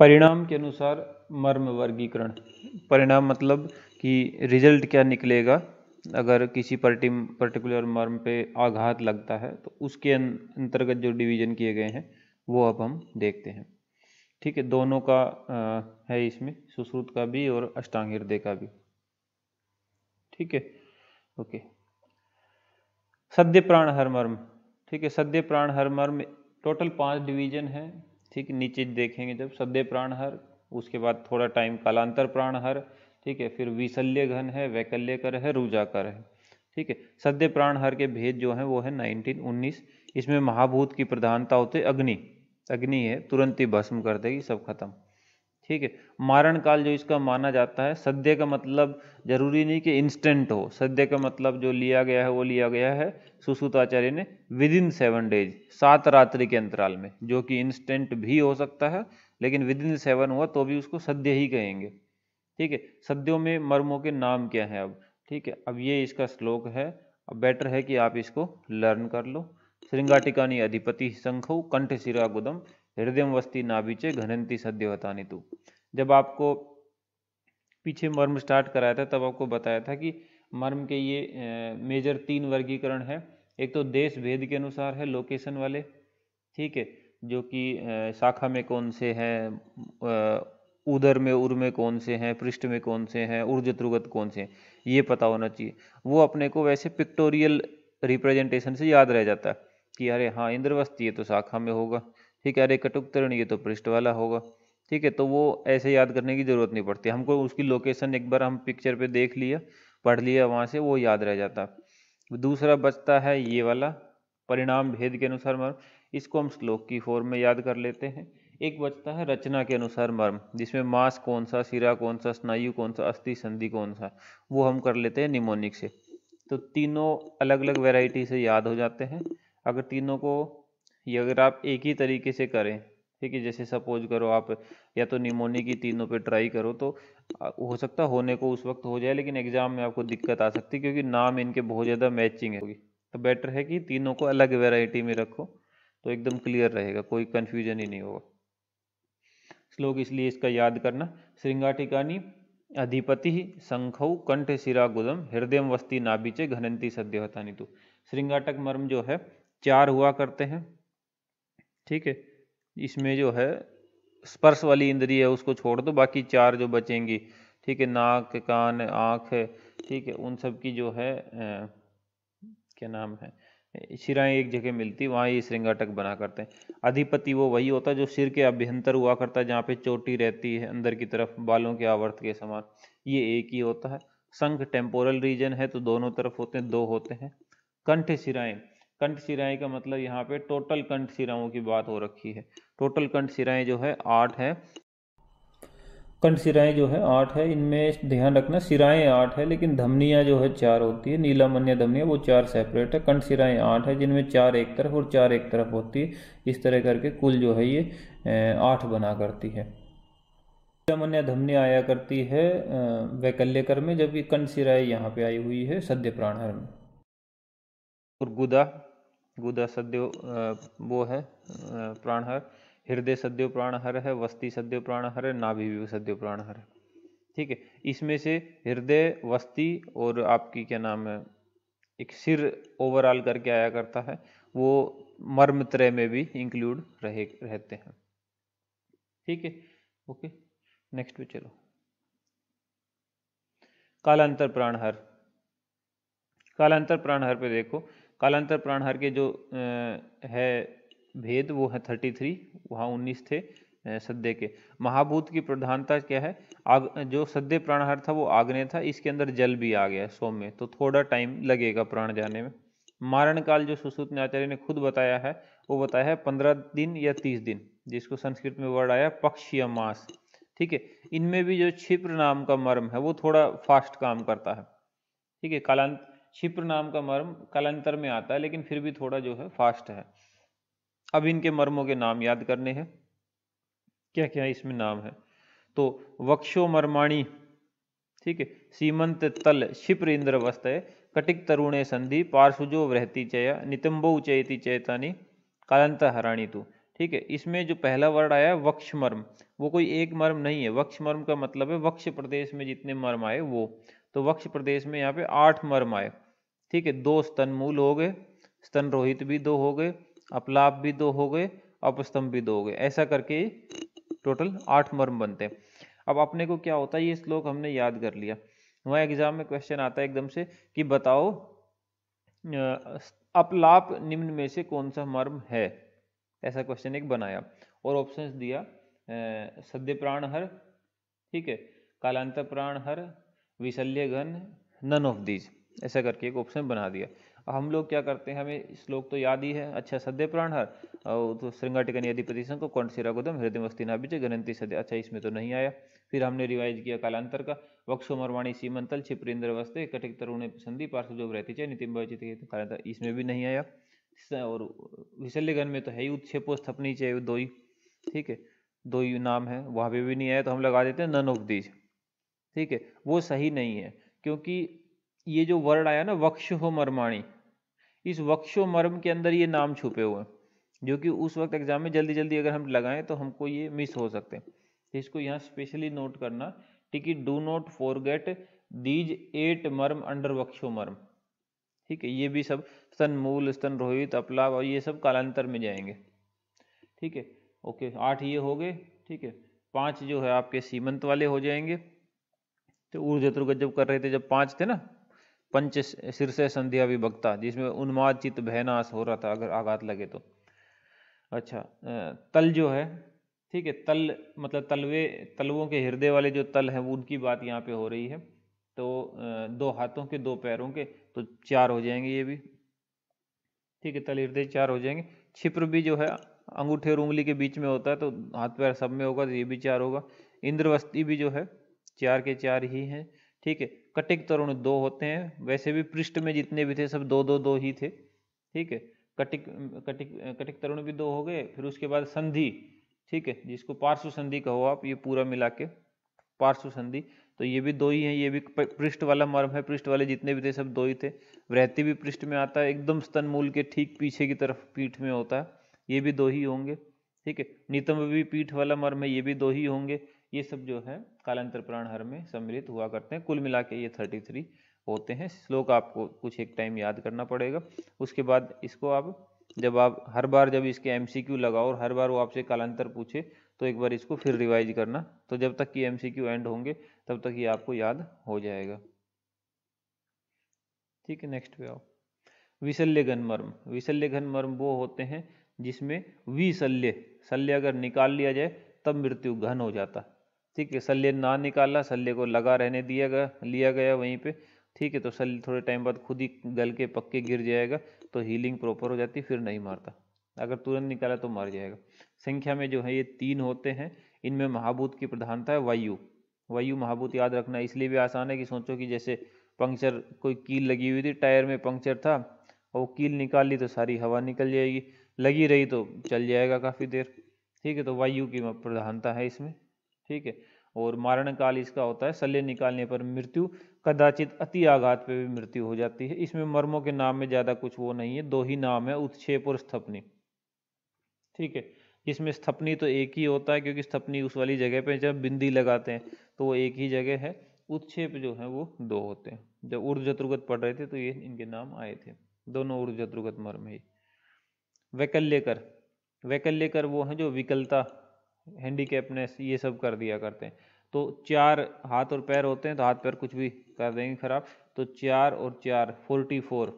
परिणाम के अनुसार मर्म वर्गीकरण। परिणाम मतलब कि रिजल्ट क्या निकलेगा अगर किसी पर्टिकुलर मर्म पे आघात लगता है, तो उसके अंतर्गत जो डिवीजन किए गए हैं वो अब हम देखते हैं। ठीक है, दोनों का है इसमें, सुश्रुत का भी और अष्टांग हृदय का भी। ठीक है, ओके। सद्य प्राण हर मर्म। ठीक है, सद्य प्राण हर मर्म टोटल 5 डिवीजन है। ठीक, नीचे देखेंगे जब सद्य प्राण हर, उसके बाद थोड़ा टाइम कालांतर प्राण हर। ठीक है, फिर विशल्य घन है, वैकल्यकर है, रुजाकर है। ठीक है, सद्य प्राण हर के भेद जो है वो है 19 इसमें महाभूत की प्रधानता होते अग्नि। अग्नि है, तुरंत ही भस्म कर देगी, सब खत्म। ठीक है, मारण काल जो इसका माना जाता है, सद्य का मतलब जरूरी नहीं कि इंस्टेंट हो। सद्य का मतलब जो लिया गया है वो लिया गया है सुश्रुताचार्य ने विद इन 7 डेज, 7 रात्रि के अंतराल में, जो कि इंस्टेंट भी हो सकता है, लेकिन विद इन 7 हुआ तो भी उसको सद्य ही कहेंगे। ठीक है, सद्यों में मर्मों के नाम क्या है अब। ठीक है, अब ये इसका श्लोक है। अब बेटर है कि आप इसको लर्न कर लो। श्रृंगाटिकानी अधिपति शंखौ कंठ शिरा गुदम हृदय वस्ती नाभिचे घनंती सद्योहतानि तू। जब आपको पीछे मर्म स्टार्ट कराया था तब आपको बताया था कि मर्म के ये मेजर 3 वर्गीकरण है। एक तो देश भेद के अनुसार है, लोकेशन वाले। ठीक है, जो कि शाखा में कौन से हैं, उदर में उर में कौन से हैं, पृष्ठ में कौन से हैं, ऊर्ज त्रुगत कौन से हैं, ये पता होना चाहिए। वो अपने को वैसे पिक्टोरियल रिप्रेजेंटेशन से याद रह जाता है कि अरे हाँ इंद्रवस्ती ये तो शाखा में होगा। ठीक है, अरे कटुक्तरण ये तो पृष्ठ वाला होगा। ठीक है, तो वो ऐसे याद करने की ज़रूरत नहीं पड़ती हमको। उसकी लोकेशन एक बार हम पिक्चर पे देख लिया, पढ़ लिया, वहाँ से वो याद रह जाता। दूसरा बचता है ये वाला परिणाम भेद के अनुसार मर्म, इसको हम श्लोक की फॉर्म में याद कर लेते हैं। एक बचता है रचना के अनुसार मर्म, जिसमें मांस कौन सा, शिरा कौन सा, स्नायु कौन सा, अस्थि संधि कौन सा, वो हम कर लेते हैं निमोनिक से। तो तीनों अलग अलग वैरायटी से याद हो जाते हैं। अगर तीनों को ये अगर आप एक ही तरीके से करें, ठीक है, जैसे सपोज करो आप या तो निमोनिक की तीनों पे ट्राई करो, तो हो सकता होने को उस वक्त हो जाए, लेकिन एग्जाम में आपको दिक्कत आ सकती है क्योंकि नाम इनके बहुत ज़्यादा मैचिंग होगी। तो बेटर है कि तीनों को अलग वैरायटी में रखो तो एकदम क्लियर रहेगा, कोई कन्फ्यूजन ही नहीं होगा। श्लोक इसलिए इसका याद करना, श्रृंगाटिकानी अधिपति शंखौ कंठ शिरा गुदम हृदय वस्ती नाभिचे घनंती सद्योहतानि तू। श्रृंगाटक मर्म जो है 4 हुआ करते हैं। ठीक है, इसमें जो है स्पर्श वाली इंद्रिय है उसको छोड़ दो, बाकी 4 जो बचेंगी, ठीक है, नाक, कान, आँख, ठीक है, उन सब की जो है क्या नाम है, शिराएं एक जगह मिलती, वहाँ ये श्रृंगाटक बना करते हैं। अधिपति वो वही होता है जो सिर के अभ्यंतर हुआ करता है, जहाँ पे चोटी रहती है अंदर की तरफ बालों के आवर्त के समान, ये एक ही होता है। शंख टेम्पोरल रीजन है तो दोनों तरफ होते हैं, 2 होते हैं। कंठ शिराएं, कंठ शिराएं का मतलब यहाँ पे टोटल कंठ शिराओं की बात हो रखी है। टोटल कंठ शिराएं जो है 8 है। कंठ शिराएं जो है 8 है, इनमें ध्यान रखना शिराएं 8 है लेकिन धमनियां जो है 4 होती है, नीलामन्य धमनियां वो 4 सेपरेट है। कंठ शिराएं 8 है जिनमें 4 एक तरफ और 4 एक तरफ होती है। इस तरह करके कुल जो है ये 8 बना करती है। नीलामन्य धमनियां आया करती है वैकल्यकर में, जबकि कंठ शिराएं यहाँ पे आई हुई है सद्य प्राणहर में। और गुदा, गुदा सद्यो वो है प्राणहर। हृदय सद्यो प्राणहर है, वस्ती सद्यो प्राणहर है, नाभि भी सद्यो प्राणहर है। ठीक है, इसमें से हृदय, वस्ती और आपकी क्या नाम है, एक सिर ओवरऑल करके आया करता है, वो मर्म त्रय में भी इंक्लूड रहते हैं। ठीक है, ओके, नेक्स्ट पे चलो। कालांतर प्राणहर। कालांतर प्राणहर पे देखो, कालांतर प्राणहर के जो है भेद वो है 33, वहाँ 19 थे सद्य के। महाभूत की प्रधानता क्या है, आग, जो सद्य प्राणहर था वो आग्नेय था, इसके अंदर जल भी आ गया सौम्य, तो थोड़ा टाइम लगेगा प्राण जाने में। मारण काल जो सुश्रुत आचार्य ने खुद बताया है, वो बताया है 15 दिन या 30 दिन, जिसको संस्कृत में वर्ड आया पक्ष या मास। ठीक है, इनमें भी जो क्षिप्र नाम का मर्म है वो थोड़ा फास्ट काम करता है। ठीक है, क्षिप्र नाम का मर्म कालांतर में आता है लेकिन फिर भी थोड़ा जो है फास्ट है। अब इनके मर्मों के नाम याद करने हैं, क्या क्या इसमें नाम है। तो वक्षो मर्माणी, ठीक है, सीमंत तल क्षिप्र इंद्रवस्तय कटिक तरुणे संधि पार्श्वजो वृहति चया नितंबो चयति चैतानी कालांत हराणी तू। ठीक है। इसमें जो पहला वर्ड आया वक्ष मर्म, वो कोई एक मर्म नहीं है। वक्ष मर्म का मतलब है वक्ष प्रदेश में जितने मर्म आए वो, तो वक्ष प्रदेश में यहाँ पे 8 मर्म आए। ठीक है, 2 स्तन मूल हो गए, स्तन रोहित भी 2 हो गए, अपलाप भी 2 हो गए, अपस्तंभ भी 2 हो गए, ऐसा करके टोटल 8 मर्म बनते हैं। अब अपने को क्या होता है, ये श्लोक हमने याद कर लिया, वहाँ एग्जाम में क्वेश्चन आता है एकदम से कि बताओ अपलाप निम्न में से कौन सा मर्म है, ऐसा क्वेश्चन एक बनाया और ऑप्शंस दिया सद्य प्राण हर, ठीक है, कालांतर प्राण हर, विशल्य घन, नन ऑफ दीज, ऐसा करके एक ऑप्शन बना दिया। अब हम लोग क्या करते हैं, हमें श्लोक तो याद ही है, अच्छा सद्य प्राण हर और तो श्रृंगाटिकन यदि संग को कंठ शिरागोदम हृदय मस्ती नाभिच गणंती सद्य, अच्छा इसमें तो नहीं आया। फिर हमने रिवाइज किया कालांतर का, वक्षो मरवाणी सीमंतल क्षिप्रेंद्र वस्ते कटिक तरुण संधि पार्श्व जो रहती है नितिम कालांतर, इसमें भी नहीं आया। और विशल्यगन में तो है ही उत्क्षेपो स्थपनी चाहिए, 2 ही, ठीक है, 2 ही नाम है, वहां पे भी नहीं आया, तो हम लगा देते हैं नन ऑफ दीज। ठीक है, वो सही नहीं है, क्योंकि ये जो वर्ड आया ना वक्षो मर्माणी, इस वक्षो मर्म के अंदर ये नाम छुपे हुए हैं, जो कि उस वक्त एग्जाम में जल्दी जल्दी अगर हम लगाएं तो हमको ये मिस हो सकते हैं। तो इसको यहाँ स्पेशली नोट करना, ठीक है, डू नॉट फॉरगेट दीज 8 मर्म अंडर वक्षो मर्म। ठीक है, ये भी सब स्तन मूल, स्तन रोहित, अपलाप और ये सब कालांतर में जाएंगे। ठीक है, ओके, 8 ये हो गए। ठीक है, 5 जो है आपके सीमंत वाले हो जाएंगे। तो ऊर्ज चतुर्गत जब कर रहे थे, जब 5 थे ना, पंच शीर्ष संध्या विभक्ता, जिसमें उन्माद चित्त भयनाश हो रहा था अगर आघात लगे तो। अच्छा, तल जो है, ठीक है, तल मतलब तलवों के हृदय वाले जो तल है वो उनकी बात यहाँ पे हो रही है। तो 2 हाथों के 2 पैरों के, तो 4 हो जाएंगे ये भी। ठीक है, तल हृदय 4 हो जाएंगे। क्षिप्र भी जो है अंगूठे और उंगली के बीच में होता है, तो हाथ पैर सब में होगा, तो ये भी 4 होगा। इंद्रवस्ती भी जो है 4 के 4 ही हैं। ठीक है, कटिक तरुण 2 होते हैं, वैसे भी पृष्ठ में जितने भी थे सब 2 2 2 ही थे। ठीक है, कटिक कटिक कटिक तरुण भी 2 हो गए। फिर उसके बाद संधि, ठीक है, जिसको पार्श्व संधि कहो आप, ये पूरा मिला के पार्श्व संधि, तो ये भी 2 ही हैं, ये भी पृष्ठ वाला मर्म है, पृष्ठ वाले जितने भी थे सब 2 ही थे। वृत्ति भी पृष्ठ में आता है, एकदम स्तन मूल के ठीक पीछे की तरफ पीठ में होता है, ये भी 2 ही होंगे। ठीक है, नितंब भी पीठ वाला मर्म है, ये भी 2 ही होंगे। ये सब जो है कालांतर प्राण हर में सम्मिलित हुआ करते हैं। कुल मिला के ये 33 होते हैं। श्लोक आपको कुछ एक टाइम याद करना पड़ेगा, उसके बाद इसको आप जब आप हर बार जब इसके एमसीक्यू लगाओ और हर बार वो आपसे कालांतर पूछे, तो एक बार इसको फिर रिवाइज करना, तो जब तक कि एमसीक्यू एंड होंगे तब तक ये आपको याद हो जाएगा। ठीक है, नेक्स्ट पे आओ। विशल्य घन मर्म, विशल्य घन मर्म वो होते हैं जिसमें विशल्य, शल्य अगर निकाल लिया जाए तब मृत्यु घन हो जाता। ठीक है, शल्य ना निकाला, शल्य को लगा रहने लिया गया वहीं पे, ठीक है, तो शल्य थोड़े टाइम बाद खुद ही गल के पक्के गिर जाएगा, तो हीलिंग प्रॉपर हो जाती, फिर नहीं मारता। अगर तुरंत निकाला तो मार जाएगा। संख्या में जो है ये 3 होते हैं। इनमें महाभूत की प्रधानता है वायु। वायु महाभूत याद रखना इसलिए भी आसान है कि सोचो कि जैसे पंक्चर, कोई कील लगी हुई थी, टायर में पंक्चर था और वो कील निकाल ली तो सारी हवा निकल जाएगी, लगी रही तो चल जाएगा काफ़ी देर। ठीक है, तो वायु की प्रधानता है इसमें। ठीक है, और मारण काल इसका होता है शल्य निकालने पर मृत्यु, कदाचित अति आघात पे भी मृत्यु हो जाती है। इसमें मर्मों के नाम में ज़्यादा कुछ वो नहीं है, 2 ही नाम है, उत्क्षेप और स्थपनी। ठीक है, इसमें स्थपनी तो एक ही होता है, क्योंकि स्थपनी उस वाली जगह पे जब बिंदी लगाते हैं तो वो एक ही जगह है। उत्क्षेप जो है वो 2 होते हैं। जब ऊर्ध्व चतुर्गत पढ़ रहे थे तो ये इनके नाम आए थे, दोनों ऊर्ध्व चतुर्गत मर्म है। वैकल्यकर, वैकल्यकर वो हैं जो विकलता, हैंडीकैपनेस ये सब कर दिया करते हैं। तो 4 हाथ और पैर होते हैं, तो हाथ पैर कुछ भी कर देंगे खराब, तो 4 और 4 44,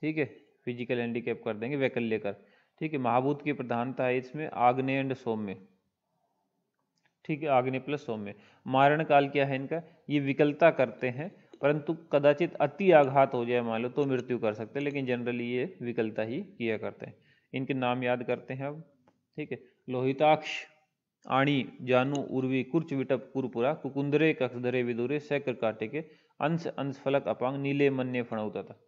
ठीक है, फिजिकल हैंडीकैप कर देंगे वैकल्यकर। ठीक है, महाभूत की प्रधानता है इसमें आग्नेय एंड सौम्य। ठीक है, आग्नेय प्लस सौम्य। मारण काल क्या है इनका, ये विकलता करते हैं, परंतु कदाचित अति आघात हो जाए मान लो तो मृत्यु कर सकते हैं, लेकिन जनरली ये विकलता ही किया करते हैं। इनके नाम याद करते हैं अब। ठीक है, लोहिताक्ष, आणी, जानू, उर्वी, कुर्च विटप कुरपुरा, कुकुंदरे, कक्षधरे, विदुरे, सैक्र काटिके, अंश अंश फलक अपांग, नीले मन्य फणौता।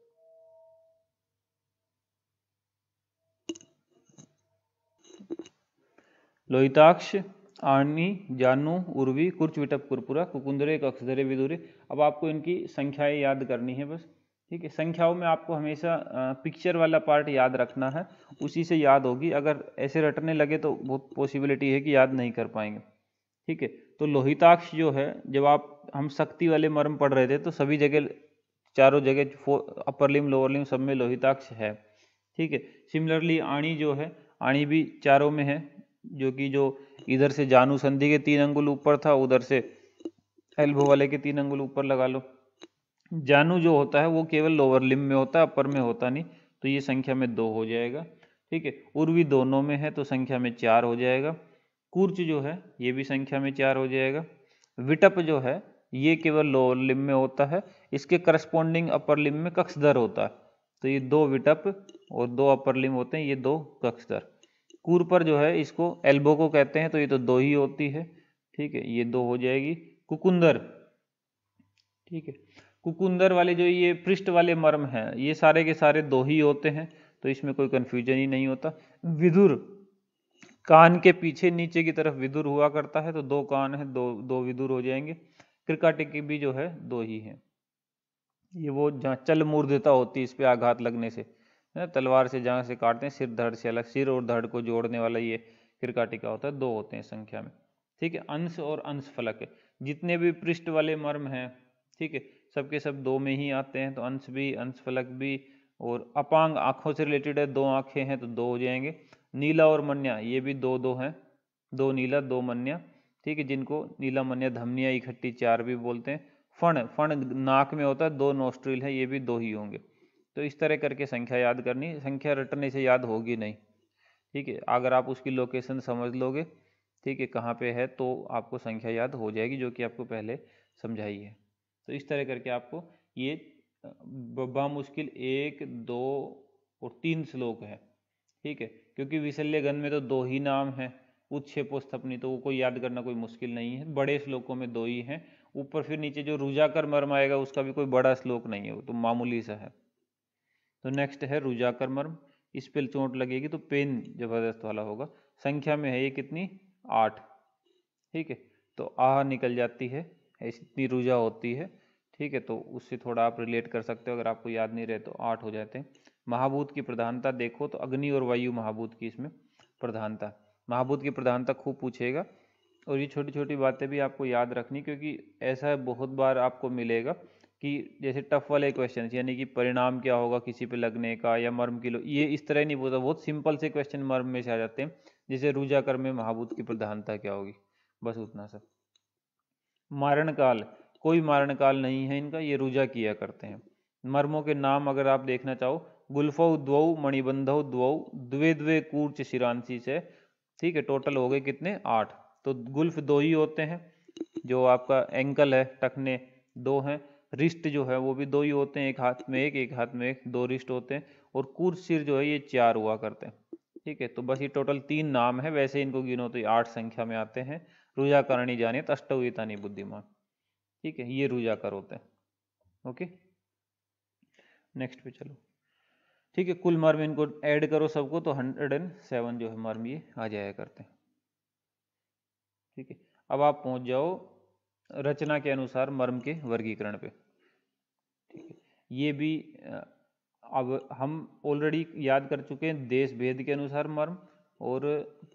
लोहिताक्ष, आनी, जानू, उर्वी, कुर्च विटप कुरपुरा, कुकुंदरे, कक्षधरे, विदुरे। अब आपको इनकी संख्याएं याद करनी है बस। ठीक है, संख्याओं में आपको हमेशा पिक्चर वाला पार्ट याद रखना है, उसी से याद होगी। अगर ऐसे रटने लगे तो बहुत पॉसिबिलिटी है कि याद नहीं कर पाएंगे। ठीक है, तो लोहिताक्ष जो है, जब हम शक्ति वाले मर्म पढ़ रहे थे तो सभी जगह, चारों जगह, अपर लिम्ब लोअर लिम्ब सब में लोहिताक्ष है। ठीक है, सिमिलरली आणी जो है, आणी भी चारों में है, जो कि जो इधर से जानु संधि के 3 अंगुल ऊपर था, उधर से एल्बो वाले के 3 अंगुल ऊपर लगा लो। जानु जो होता है वो केवल लोअर लिम्ब में होता है, अपर में होता नहीं, तो ये संख्या में 2 हो जाएगा। ठीक है, उर्वी दोनों में है तो संख्या में 4 हो जाएगा। कूर्च जो है ये भी संख्या में 4 हो जाएगा। विटप जो है ये केवल लोअर लिम्ब में होता है, इसके करस्पॉन्डिंग अपर लिम्ब में कक्षधर होता है, तो ये 2 विटप और 2 अपर लिम्ब होते हैं, ये 2 कक्षधर। कूरपर जो है इसको एल्बो को कहते हैं, तो ये तो 2 ही होती है। ठीक है, ये 2 हो जाएगी। कुकुंदर, ठीक है, कुकुंदर वाले जो ये पृष्ठ वाले मर्म हैं ये सारे के सारे 2 ही होते हैं, तो इसमें कोई कंफ्यूजन ही नहीं होता। विदुर, कान के पीछे नीचे की तरफ विदुर हुआ करता है, तो 2 कान है, 2 विदुर हो जाएंगे। कृकाटिकी भी जो है 2 ही है। ये वो जहाँ चल मूर्धता होती है इस पे आघात लगने से, है तलवार से जहाँ से काटते हैं, सिर धड़ से अलग, सिर और धड़ को जोड़ने वाला ये कृकाटिका होता है, 2 होते हैं संख्या में। ठीक है, अंश और अंश फलक है, जितने भी पृष्ठ वाले मर्म हैं, ठीक है, सबके सब 2 में ही आते हैं, तो अंश भी, अंश फलक भी। और अपांग आंखों से रिलेटेड है, 2 आंखें हैं तो 2 हो जाएंगे। नीला और मन्या ये भी 2 हैं, 2 नीला 2 मन्या। ठीक है, जिनको नीला मन्या धमनिया इकट्ठी 4 भी बोलते हैं। फण, फण नाक में होता है, 2 नोस्ट्रिल है, ये भी 2 ही होंगे। तो इस तरह करके संख्या याद करनी, संख्या रटने से याद होगी नहीं। ठीक है, अगर आप उसकी लोकेशन समझ लोगे, ठीक है, कहाँ पे है, तो आपको संख्या याद हो जाएगी, जो कि आपको पहले समझाई है। तो इस तरह करके आपको ये मुश्किल 1, 2 और 3 श्लोक है। ठीक है, क्योंकि विशल्य गण में तो 2 ही नाम है, उत्क्षेपो स्थपनी, तो वो कोई याद करना कोई मुश्किल नहीं है, बड़े श्लोकों में 2 ही हैं। ऊपर फिर नीचे जो रुजाकर मर्म आएगा उसका भी कोई बड़ा श्लोक नहीं है, वो तो मामूली सा है। तो नेक्स्ट है रुजाकर मर्म, इस पे चोट लगेगी तो पेन जबरदस्त वाला होगा। संख्या में है ये कितनी, 8। ठीक है, तो आह निकल जाती है, इतनी रुजा होती है। ठीक है, तो उससे थोड़ा आप रिलेट कर सकते हो, अगर आपको याद नहीं रहे तो 8 हो जाते हैं। महाभूत की प्रधानता देखो तो अग्नि और वायु महाभूत की इसमें प्रधानता, महाभूत की प्रधानता खूब पूछेगा। और ये छोटी छोटी बातें भी आपको याद रखनी, क्योंकि ऐसा बहुत बार आपको मिलेगा कि जैसे टफ वाले क्वेश्चन, यानी कि परिणाम क्या होगा किसी पे लगने का, या मर्म किलो, ये इस तरह नहीं बोलता, बहुत सिंपल से क्वेश्चन मर्म में से आ जाते हैं, जैसे रुजाकर में महाभूत की प्रधानता क्या होगी, बस उतना सा। मारण काल, कोई मारण काल नहीं है इनका, ये रुजा किया करते हैं। मर्मों के नाम अगर आप देखना चाहो, गुल्फौ द्वौ मणिबंधौ द्वौ द्वे द्वे कूर्च शिरांशी से। ठीक है, टोटल हो गए कितने, 8। तो गुल्फ 2 ही होते हैं, जो आपका एंकल है, टखने 2 हैं। रिस्ट जो है वो भी 2 ही होते हैं, एक हाथ में एक, एक हाथ में एक, 2 रिस्ट होते हैं। और कूर्च सिर जो है ये 4 हुआ करते हैं। ठीक है, तो बस ये टोटल 3 नाम है, वैसे इनको गिनो तो ये 8 संख्या में आते हैं। रुजा करणी जाने अष्टवितानी बुद्धिमान। ठीक है, ये रुजाकर होते हैं। ओके, नेक्स्ट पे चलो। ठीक है, कुल मर्म इनको ऐड करो सबको तो 107 जो है मर्म ये आ जाया करते हैं। ठीक है, अब आप पहुंच जाओ रचना के अनुसार मर्म के वर्गीकरण पे। ठीक है, ये भी अब हम ऑलरेडी याद कर चुके हैं, देश भेद के अनुसार मर्म और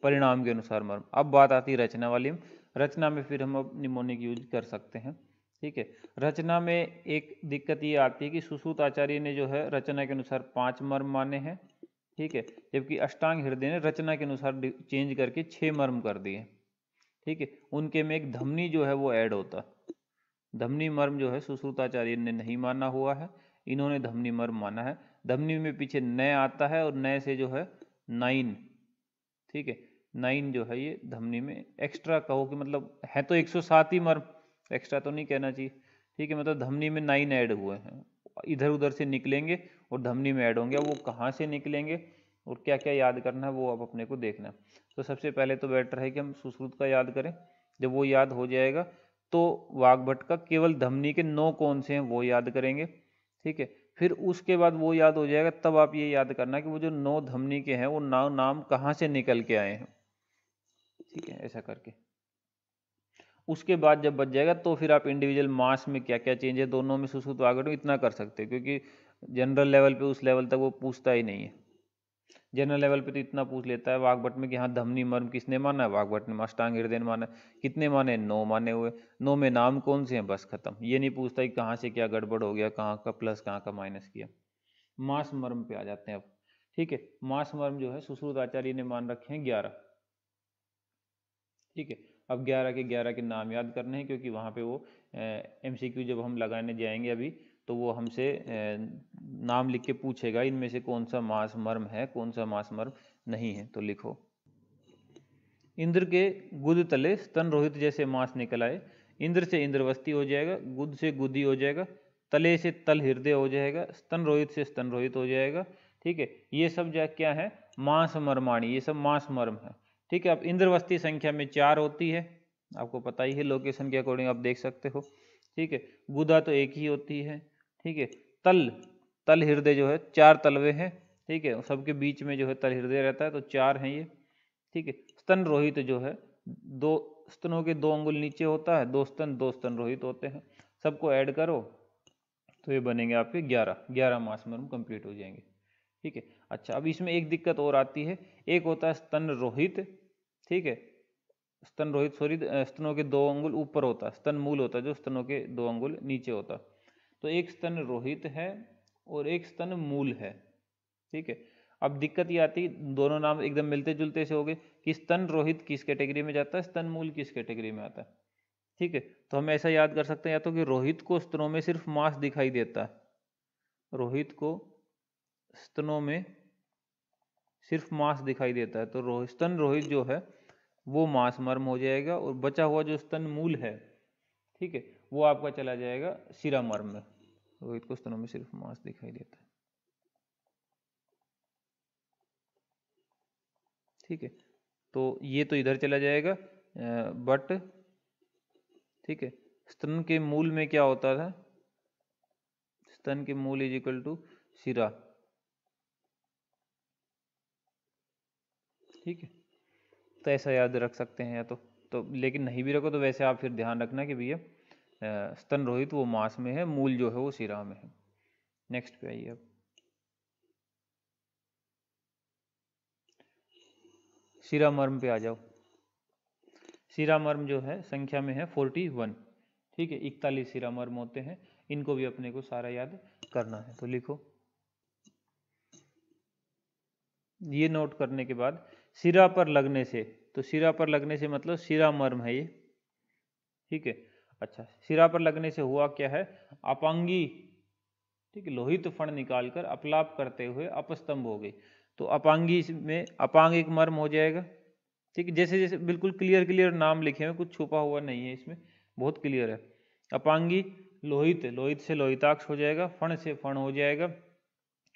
परिणाम के अनुसार मर्म। अब बात आती है रचना वाली में। रचना में फिर हम अब निमोनिक यूज कर सकते हैं। ठीक है, रचना में एक दिक्कत ये आती है कि सुश्रुत आचार्य ने जो है रचना के अनुसार 5 मर्म माने हैं। ठीक है, जबकि अष्टांग हृदय ने रचना के अनुसार चेंज करके 6 मर्म कर दिए। ठीक है, उनके में एक धमनी जो है वो ऐड होता, धमनी मर्म जो है सुश्रुताचार्य ने नहीं माना हुआ है, इन्होंने धमनी मर्म माना है। धमनी में पीछे नय आता है और नय से जो है 9। ठीक है, 9 जो है ये धमनी में एक्स्ट्रा कहो कि मतलब है तो 107 ही मर्म, एक्स्ट्रा तो नहीं कहना चाहिए। ठीक है, मतलब धमनी में 9 ऐड हुए हैं, इधर उधर से निकलेंगे और धमनी में ऐड होंगे। वो कहाँ से निकलेंगे और क्या क्या याद करना है वो अब अपने को देखना है। तो सबसे पहले तो बेटर है कि हम सुश्रुत का याद करें। जब वो याद हो जाएगा तो वाग्भट का केवल धमनी के 9 कौन से हैं वो याद करेंगे। ठीक है, फिर उसके बाद वो याद हो जाएगा, तब आप ये याद करना कि वो जो 9 धमनी के हैं वो नाम कहाँ से निकल के आए हैं। ठीक है, ऐसा करके उसके बाद जब बच जाएगा तो फिर आप इंडिविजुअल मास में क्या क्या चेंज है दोनों में सुश्रुत वाग्भट में इतना कर सकते हैं, क्योंकि जनरल लेवल पे उस लेवल तक वो पूछता ही नहीं है। जनरल लेवल पे तो इतना पूछ लेता है वाग्भट में कि हाँ धमनी मर्म किसने माना है, वाग्भट ने अष्टांग हृदय माना, कितने माने, 9 माने हुए, 9 में नाम कौन से हैं, बस खत्म। ये नहीं पूछता कि कहाँ से क्या गड़बड़ हो गया, कहाँ का प्लस कहाँ का माइनस किया। मास मर्म पे आ जाते हैं अब। ठीक है, मास मर्म जो है सुश्रुत आचार्य ने मान रखे हैं 11। ठीक है, अब 11 के नाम याद करने हैं, क्योंकि वहाँ पे वो MCQ जब हम लगाने जाएंगे अभी तो वो हमसे नाम लिख के पूछेगा इनमें से कौन सा मास मर्म है, कौन सा मास मर्म नहीं है। तो लिखो, इंद्र के गुद तले स्तन रोहित जैसे मांस निकल आए। इंद्र से इंद्रवस्ती हो जाएगा, गुद से गुदी हो जाएगा, तले से तल हृदय हो जाएगा, स्तन रोहित से स्तन रोहित हो जाएगा। ठीक है, ये सब क्या है, मांस मर्माणी, ये सब मांस मर्म है। ठीक है, अब इंद्रवस्ती संख्या में 4 होती है, आपको पता ही है, लोकेशन के अकॉर्डिंग आप देख सकते हो। ठीक है, गुदा तो एक ही होती है। ठीक है, तल हृदय जो है 4 तलवे हैं। ठीक है, सबके बीच में जो है तल हृदय रहता है, तो 4 हैं ये। ठीक है, स्तन रोहित जो है 2 स्तनों के 2 अंगुल नीचे होता है, 2 स्तन रोहित होते हैं। सबको ऐड करो तो ये बनेंगे आपके 11 मास मर्म कंप्लीट हो जाएंगे। ठीक है, अच्छा अब इसमें एक दिक्कत और आती है, एक होता है स्तन रोहित। ठीक है, स्तन रोहित सॉरी, स्तनों के 2 अंगुल ऊपर होता है, स्तन मूल होता है जो स्तनों के 2 अंगुल नीचे होता है। तो एक स्तन रोहित है और एक स्तन मूल है। ठीक है, अब दिक्कत ये आती, दोनों नाम एकदम मिलते जुलते से हो गए कि स्तन रोहित किस कैटेगरी में जाता है, स्तन मूल किस कैटेगरी में आता है। ठीक है, तो हम ऐसा याद कर सकते हैं या तो कि रोहित को स्तनों में सिर्फ मांस दिखाई देता है, रोहित को स्तनों में सिर्फ मांस दिखाई देता है, तो स्तन रोहित जो है वो मांस मर्म हो जाएगा, और बचा हुआ जो स्तन मूल है, ठीक है, वो आपका चला जाएगा शिरा मर्म में। रोहित को स्तनों में सिर्फ मांस दिखाई देता है। ठीक है, तो ये तो इधर चला जाएगा, बट ठीक है, स्तन के मूल में क्या होता था, स्तन के मूल इज इक्वल टू शिरा। ठीक है, तो ऐसा याद रख सकते हैं या तो लेकिन नहीं भी रखो तो वैसे आप फिर ध्यान रखना कि भैया स्तन रोहित वो मांस में है, मूल जो है वो शिरा में है। नेक्स्ट पे आइए अब, शिरा मर्म पे आ जाओ। शिरा मर्म जो है संख्या में है 41। ठीक है, 41 शिरा मर्म होते हैं, इनको भी अपने को सारा याद करना है। तो लिखो, ये नोट करने के बाद शिरा पर लगने से, तो शिरा पर लगने से मतलब शिरा मर्म है ये। ठीक है, अच्छा शिरा पर लगने से हुआ क्या है, अपांगी, ठीक है, लोहित फण निकालकर अपलाप करते हुए अपस्तंभ हो गई। तो अपांगी में अपांग एक मर्म हो जाएगा। ठीक है, जैसे जैसे बिल्कुल क्लियर नाम लिखे हुए, कुछ छुपा हुआ नहीं है इसमें, बहुत क्लियर है। अपांगी लोहित, लोहित से लोहिताक्ष हो जाएगा, फण से फण हो जाएगा,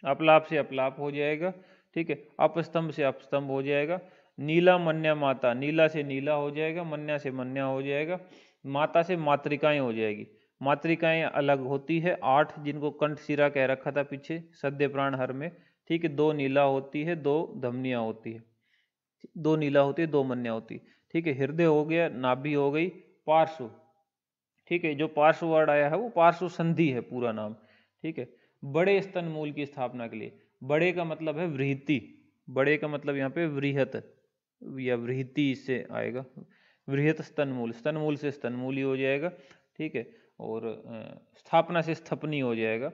अपलाप से अपलाप हो जाएगा। ठीक है, अपस्तंभ से अपस्तंभ हो जाएगा। नीला मन्या माता, नीला से नीला हो जाएगा, मन्या से मन्या हो जाएगा, माता से मातृकाएं हो जाएगी। मातृकाएं अलग होती है 8, जिनको कंठ शिरा कह रखा था पीछे सद्य प्राण हर में। ठीक है, 2 नीला होती है, 2 धमनियां होती है, 2 नीला होती है, 2 मन्या होती है। ठीक है, हृदय हो गया, नाभि हो गई, पार्श्व। ठीक है, जो पार्श्व वर्ड आया है वो पार्श्व संधि है पूरा नाम। ठीक है, बड़े स्तन मूल की स्थापना के लिए, बड़े का मतलब है वृहति, बड़े का मतलब यहाँ पे वृहत या वृहति इससे आएगा, वृहत स्तन मूल, स्तन मूल से स्तन मूल ही हो जाएगा। ठीक है, और स्थापना से स्थपनी हो जाएगा।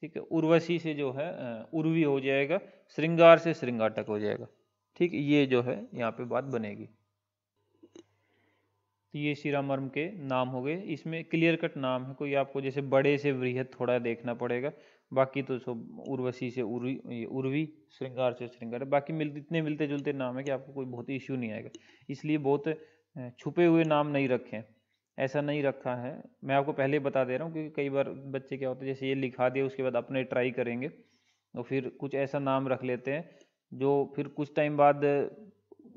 ठीक है, उर्वशी से जो है उर्वी हो जाएगा, श्रृंगार से श्रृंगाटक हो जाएगा। ठीक, ये जो है यहाँ पे बात बनेगी। तो ये शिरा मर्म के नाम हो गए, इसमें क्लियर कट नाम है, कोई आपको जैसे बड़े से वृहत थोड़ा देखना पड़ेगा, बाकी तो सब उर्वशी से उर्वी, श्रृंगार से श्रृंगार, बाकी इतने मिलते जुलते नाम है कि आपको कोई बहुत इश्यू नहीं आएगा। इसलिए बहुत छुपे हुए नाम नहीं रखे, ऐसा नहीं रखा है, मैं आपको पहले बता दे रहा हूँ, क्योंकि कई बार बच्चे क्या होते हैं जैसे ये लिखा दिया उसके बाद अपने ट्राई करेंगे तो फिर कुछ ऐसा नाम रख लेते हैं जो फिर कुछ टाइम बाद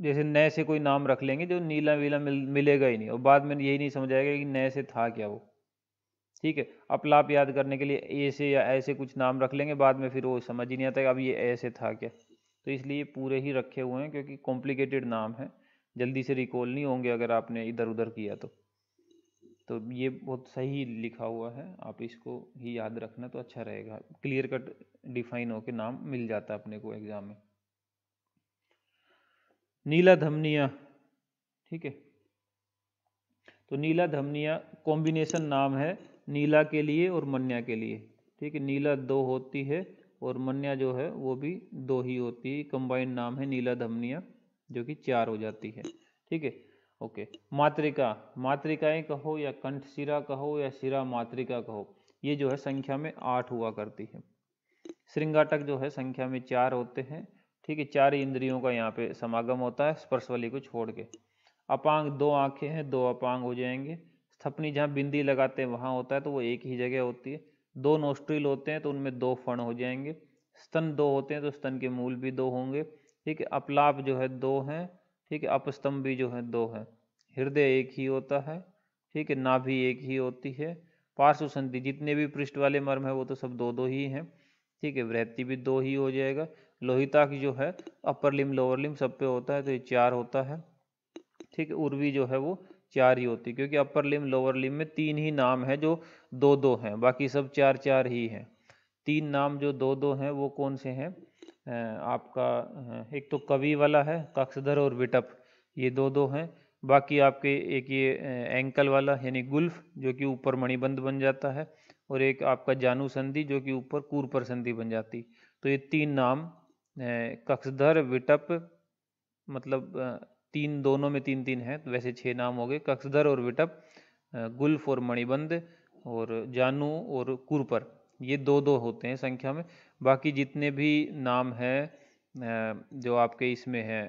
जैसे नए से कोई नाम रख लेंगे जो नीला वीला मिलेगा ही नहीं, और बाद में यही नहीं समझ आएगा कि नए से था क्या वो। ठीक है, अपलाप याद करने के लिए ऐसे या ऐसे कुछ नाम रख लेंगे, बाद में फिर वो समझ ही नहीं आता कि अब ये ऐसे था क्या। तो इसलिए पूरे ही रखे हुए हैं, क्योंकि कॉम्प्लिकेटेड नाम है, जल्दी से रिकॉल नहीं होंगे अगर आपने इधर उधर किया तो। तो ये बहुत सही लिखा हुआ है, आप इसको ही याद रखना तो अच्छा रहेगा, क्लियर कट डिफाइन होके नाम मिल जाता है अपने को एग्जाम में। नीला धमनिया, ठीक है, तो नीला धमनिया कॉम्बिनेशन नाम है नीला के लिए और मन्या के लिए, ठीक है। नीला दो होती है और मन्या जो है वो भी दो ही होती है, कंबाइंड नाम है नीला धमनिया, जो कि 4 हो जाती है, ठीक है। ओके, मातृका, मातृकाएं कहो या कंठशिरा कहो या शिरा मातृका कहो, ये जो है संख्या में 8 हुआ करती है। श्रृंगाटक जो है संख्या में 4 होते हैं, ठीक है। 4 इंद्रियों का यहाँ पे समागम होता है स्पर्श वाली को छोड़ के। अपांग 2 आंखें हैं, 2 अपांग हो जाएंगे। स्थपनी जहाँ बिंदी लगाते हैं वहाँ होता है तो वो एक ही जगह होती है। 2 नोस्ट्रिल होते हैं तो उनमें 2 फण हो जाएंगे। स्तन 2 होते हैं तो स्तन के मूल भी 2 होंगे, ठीक है। अपलाप जो है 2 हैं, ठीक है। अपस्तंभ भी जो है 2 है। हृदय एक ही होता है, ठीक है। नाभि एक ही होती है। पार्श्व संधि जितने भी पृष्ठ वाले मर्म है वो तो सब 2-2 ही हैं, ठीक है। वृत्ति भी 2 ही हो जाएगा। लोहिताक्ष जो है अपर लिम्ब लोअर लिम्ब सब पे होता है तो ये 4 होता है, ठीक है। उर्वी जो है वो 4 ही होती है, क्योंकि अपर लिम्ब लोअर लिम्ब में 3 ही नाम है जो 2-2 हैं, बाकी सब 4-4 ही हैं। 3 नाम जो 2-2 हैं वो कौन से हैं? आपका एक तो कवि वाला है, कक्षधर और विटप, ये 2-2 हैं। बाकी आपके एक ये एंकल वाला यानी गुल्फ जो कि ऊपर मणिबंध बन जाता है, और एक आपका जानू संधि जो कि ऊपर कूरपर संधि बन जाती। तो ये 3 नाम कक्षधर विटप, मतलब 3 दोनों में 3-3 है तो वैसे 6 नाम हो गए, कक्षधर और विटप, गुल्फ और मणिबंध, और जानू और कुरपर, ये 2-2 होते हैं संख्या में। बाकी जितने भी नाम हैं जो आपके इसमें है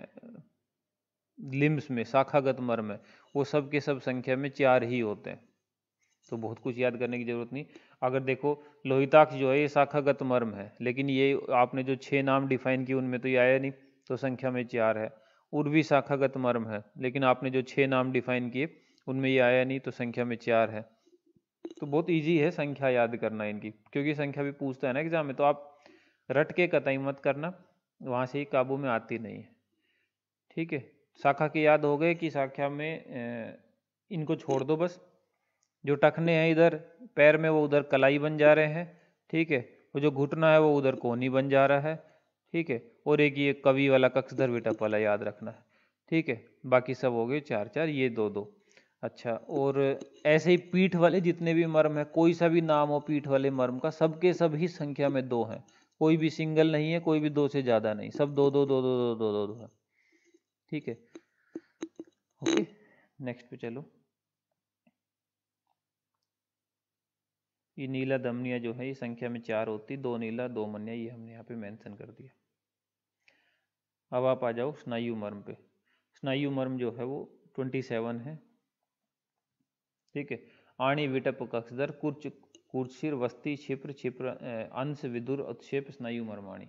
लिम्स में शाखागत मर्म है, वो सब के सब संख्या में 4 ही होते हैं, तो बहुत कुछ याद करने की जरूरत नहीं। अगर देखो लोहिताक्ष जो है ये शाखागत मर्म है, लेकिन ये आपने जो 6 नाम डिफाइन किए उनमें तो ये आया नहीं, तो संख्या में 4 है। उर्वी शाखागत मर्म है, लेकिन आपने जो 6 नाम डिफाइन किए उनमें ये आया नहीं, तो संख्या में 4 है। तो बहुत ईजी है संख्या याद करना इनकी, क्योंकि संख्या भी पूछता है ना एग्जाम में, तो आप रट के कतई मत करना, वहाँ से ही काबू में आती नहीं है, ठीक है। शाखा के याद हो गए कि शाखा में इनको छोड़ दो बस। जो टखने हैं इधर पैर में वो उधर कलाई बन जा रहे हैं, ठीक है। वो जो घुटना है वो उधर कोहनी बन जा रहा है, ठीक है। और एक ये कवि वाला कक्षधर विटप वाला याद रखना है, ठीक है। बाकी सब हो गए 4-4, ये 2-2। अच्छा, और ऐसे ही पीठ वाले जितने भी मर्म है, कोई सा भी नाम हो पीठ वाले मर्म का, सबके सब ही संख्या में 2 हैं, कोई भी सिंगल नहीं है, कोई भी 2 से ज्यादा नहीं, सब 2-2 है, ठीक है। ओके, नेक्स्ट पे चलो। ये नीला धमनिया जो है ये संख्या में 4 होती, 2 नीला 2 मन्या, ये हमने यहाँ पे मेंशन कर दिया। अब आप आ जाओ स्नायु मर्म पे। स्नायु मर्म जो है वो 27 है, ठीक है। आणी विटप कक्षधर कुर्च कुर्चिर वस्ती क्षिप्र क्षिप्र अंश विदुर उत्क्षेप स्नायु मर्माणी,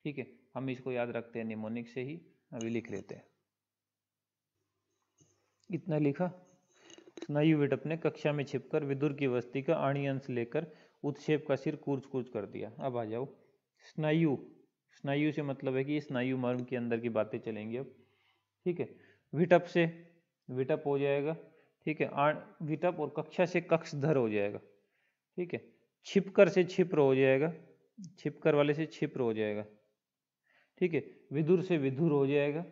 ठीक है। हम इसको याद रखते हैं निमोनिक से ही, अभी लिख लेते हैं। इतना लिखा, स्नायु विटप ने कक्षा में छिपकर विदुर की वस्ती का आणी अंश लेकर उत्क्षेप का सिर कूर्च कूर्च कर दिया। अब आ जाओ स्नायु। स्नायु से मतलब है कि ये स्नायु मर्म के अंदर की बातें चलेंगी अब, ठीक है। विटप से विटप हो जाएगा, ठीक है। विटप और कक्षा से कक्षधर हो जाएगा, ठीक है। छिपकर से छिप्र हो जाएगा, छिपकर वाले से छिप्र हो जाएगा, ठीक है। विदुर से विधुर हो जाएगा,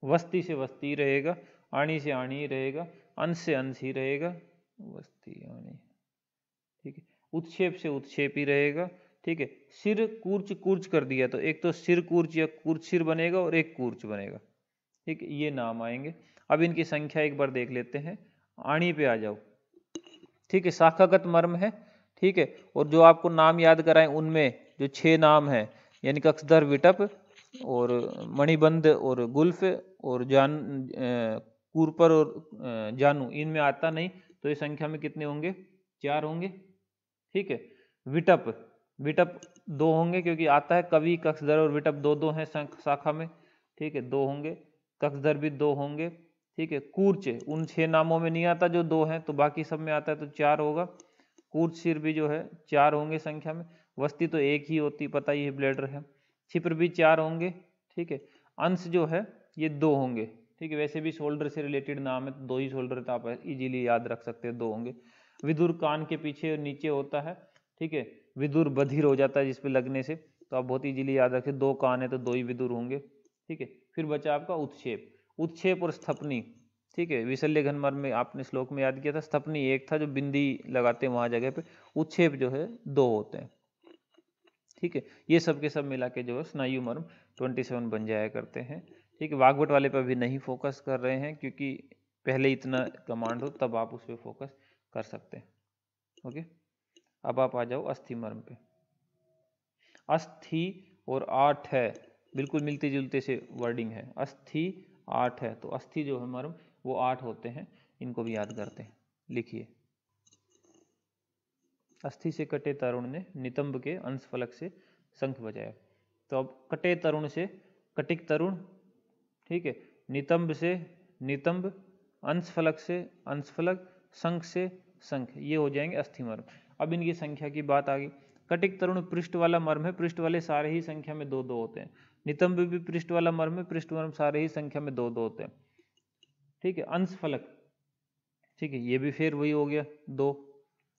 वस्ती से वस्ती रहेगा, आणी से आणी रहेगा, अंश से अंश ही रहेगा, वस्ती आणी, ठीक है। उत्क्षेप से उत्क्षेप ही रहेगा, ठीक है। सिर कूर्च कूर्च कर दिया तो एक तो सिर कूर्च या कूर्च सिर बनेगा और एक कूर्च बनेगा, ठीक है। ये नाम आएंगे। अब इनकी संख्या एक बार देख लेते हैं। आणी पे आ जाओ, ठीक है। शाखागत मर्म है, ठीक है। और जो आपको नाम याद कराएं उनमें जो 6 नाम है, यानी कक्षधर विटप और मणिबंध और गुल्फ और कूरपर और जानू, इनमें आता नहीं, तो ये संख्या में कितने होंगे? 4 होंगे, ठीक है। विटप विटप 2 होंगे, क्योंकि आता है कवि कक्षधर और विटप 2-2 हैं शाखा में, ठीक है। 2 होंगे, कक्षधर भी 2 होंगे, ठीक है। कूर्च उन 6 नामों में नहीं आता जो 2 हैं, तो बाकी सब में आता है तो 4 होगा। कूर्च सिर भी जो है 4 होंगे संख्या में। वस्ती तो एक ही होती, पता ही है ब्लेडर है। छिप्र भी 4 होंगे, ठीक है। अंश जो है ये 2 होंगे, ठीक है, वैसे भी शोल्डर से रिलेटेड नाम है तो दो ही शोल्डर तो आप इजीली याद रख सकते हैं, दो होंगे। विदुर कान के पीछे और नीचे होता है, ठीक है। विदुर बधिर हो जाता है जिस पे लगने से, तो आप बहुत इजीली याद रखें, दो कान है तो दो ही विदुर होंगे, ठीक है। फिर बचा आपका उत्क्षेप, उत्क्षेप और स्थपनी, ठीक है। विशल्य घनमर्म में आपने श्लोक में याद किया था, स्थपनी एक था जो बिंदी लगाते हैं वहां जगह पे, उत्क्षेप जो है दो होते हैं, ठीक है। ये सब के सब मिला के जो है स्नायु मर्म 27 बन जाया करते हैं, ठीक है। वाग्भट वाले पर भी नहीं फोकस कर रहे हैं क्योंकि पहले इतना कमांड हो तब आप उस पर फोकस कर सकते हैं, ओके। अब आप आ जाओ अस्थि मर्म पे। अस्थि और 8 है, बिल्कुल मिलते जुलते से वर्डिंग है, अस्थि 8 है, तो अस्थि जो है मर्म वो 8 होते हैं, इनको भी याद करते हैं। लिखिए, अस्थि से कटे तरुण ने नितंब के अंश फलक से शंख बजाया। तो अब कटे तरुण से कटिक तरुण, ठीक है, नितंब से नितंब, अंश फलक से अंश फलक, शंख से शंख, ये हो जाएंगे अस्थि मर्म। अब इनकी संख्या की बात आ गई। कटिक तरुण पृष्ठ वाला मर्म है, पृष्ठ वाले सारे ही संख्या में दो दो होते हैं। नितंब भी पृष्ठ वाला मर्म है, पृष्ठ मर्म सारे ही संख्या में दो दो होते हैं, ठीक है। अंश फलक, ठीक है, ये भी फिर वही हो गया दो,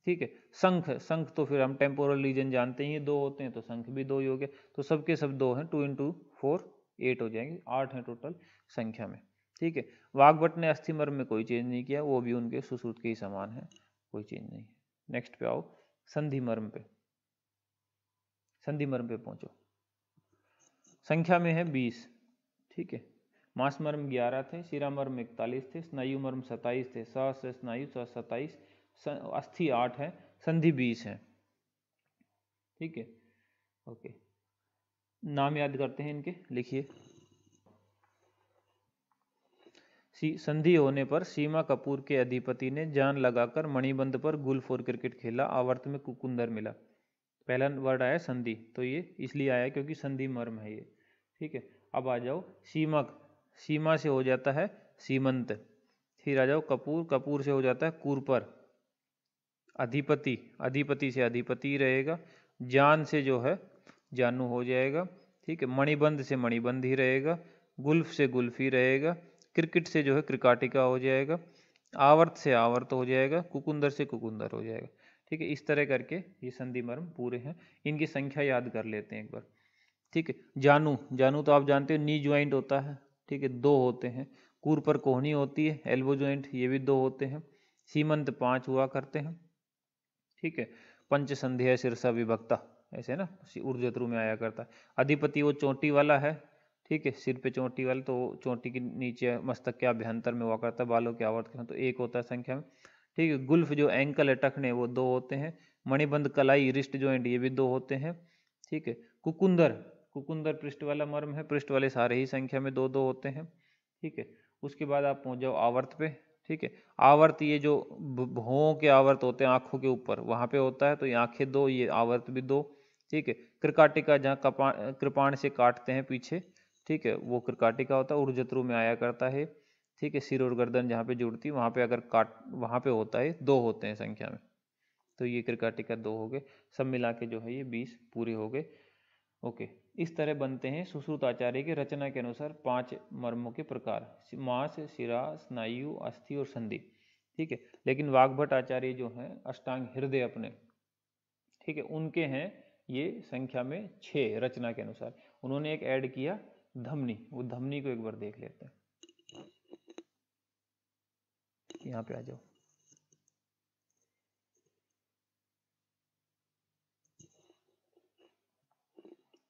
ठीक है। शंख, शंख तो फिर हम टेम्पोरल रीजन जानते ही दो होते हैं, तो शंख भी दो ही हो गया, तो सबके सब दो हैं, 2 × 4 8 हो जाएंगे, 8 हैं टोटल संख्या में, ठीक है। वाग्भट ने अस्थि मर्म में कोई चेंज नहीं किया, वो भी उनके सुश्रुत के ही समान है, कोई चेंज नहीं है। नेक्स्ट पे आओ, संधि मर्म पे। संधि मर्म पे पहुंचो, संख्या में है 20, ठीक है। मांस मर्म 11 थे, शिरा मर्म 41 थे, स्नायु मर्म 27 थे, सहस्र स्नायु 27, अस्थि 8 है, संधि 20 है, ठीक है, ओके। नाम याद करते हैं इनके, लिखिए। संधि होने पर सीमा कपूर के अधिपति ने जान लगाकर मणिबंध पर गुल्फ और क्रिकेट खेला, आवर्त में कुकुंदर मिला। पहला वर्ड आया संधि, तो ये इसलिए आया क्योंकि संधि मर्म है ये, ठीक है। अब आ जाओ सीमक, सीमा से हो जाता है सीमंत। फिर आ जाओ कपूर, कपूर से हो जाता है कूरपर। अधिपति, अधिपति से अधिपति रहेगा। जान से जो है जानू हो जाएगा, ठीक है। मणिबंध से मणिबंध ही रहेगा। गुल्फ से गुल्फ ही रहेगा। क्रिकेट से जो है क्रिकाटिका हो जाएगा। आवर्त से आवर्त हो जाएगा। कुकुंदर से कुकुंदर हो जाएगा, ठीक है। इस तरह करके ये संधि मर्म पूरे हैं। इनकी संख्या याद कर लेते हैं एक बार, ठीक है। जानू, जानू तो आप जानते हो नी ज्वाइंट होता है, ठीक है, दो होते हैं। कूर पर कोहनी होती है, एल्बो ज्वाइंट, ये भी दो होते हैं। सीमंत 5 हुआ करते हैं, ठीक है। पंच संध्या शीर्षा विभक्ता, ऐसे ना ऊर्जत्रु में आया करता है। अधिपति वो चोटी वाला है, ठीक है, सिर पे चोटी वाला, तो चोटी के नीचे मस्तक के अभ्यंतर में हुआ करता है, बालों के आवर्त के, तो एक होता है संख्या में, ठीक है। गुल्फ जो एंकल है, टखने, वो दो होते हैं। मणिबंध कलाई, रिस्ट जॉइंट, ये भी दो होते हैं, ठीक है। कुकुंदर, कुकुंदर पृष्ठ वाला मर्म है, पृष्ठ वाले सारे ही संख्या में दो दो होते हैं, ठीक है। उसके बाद आप पहुंच जाओ आवर्त पे, ठीक है। आवर्त ये जो भौं के आवर्त होते हैं आंखों के ऊपर, वहां पे होता है, तो ये आंखें दो, ये आवर्त भी दो, ठीक है। कृकाटिका जहाँ कृपाण से काटते हैं पीछे, ठीक है, वो कृकाटिका होता है, ऊर्जत्रु में आया करता है, ठीक है। सिर और गर्दन जहाँ पे जुड़ती है वहां पे अगर काट, वहां पे होता है, दो होते हैं संख्या में, तो ये कृकाटिका दो हो गए। सब मिला के जो है ये 20 पूरे हो गए, ओके। इस तरह बनते हैं सुश्रुत आचार्य की रचना के अनुसार 5 मर्मों के प्रकार, मांस, शिरा, स्नायु, अस्थि और संधि, ठीक है। लेकिन वाग्भट आचार्य जो हैं अष्टांग हृदय अपने, ठीक है, उनके हैं ये संख्या में 6 रचना के अनुसार। उन्होंने एक ऐड किया धमनी, वो धमनी को एक बार देख लेते हैं। यहाँ पे आ जाओ,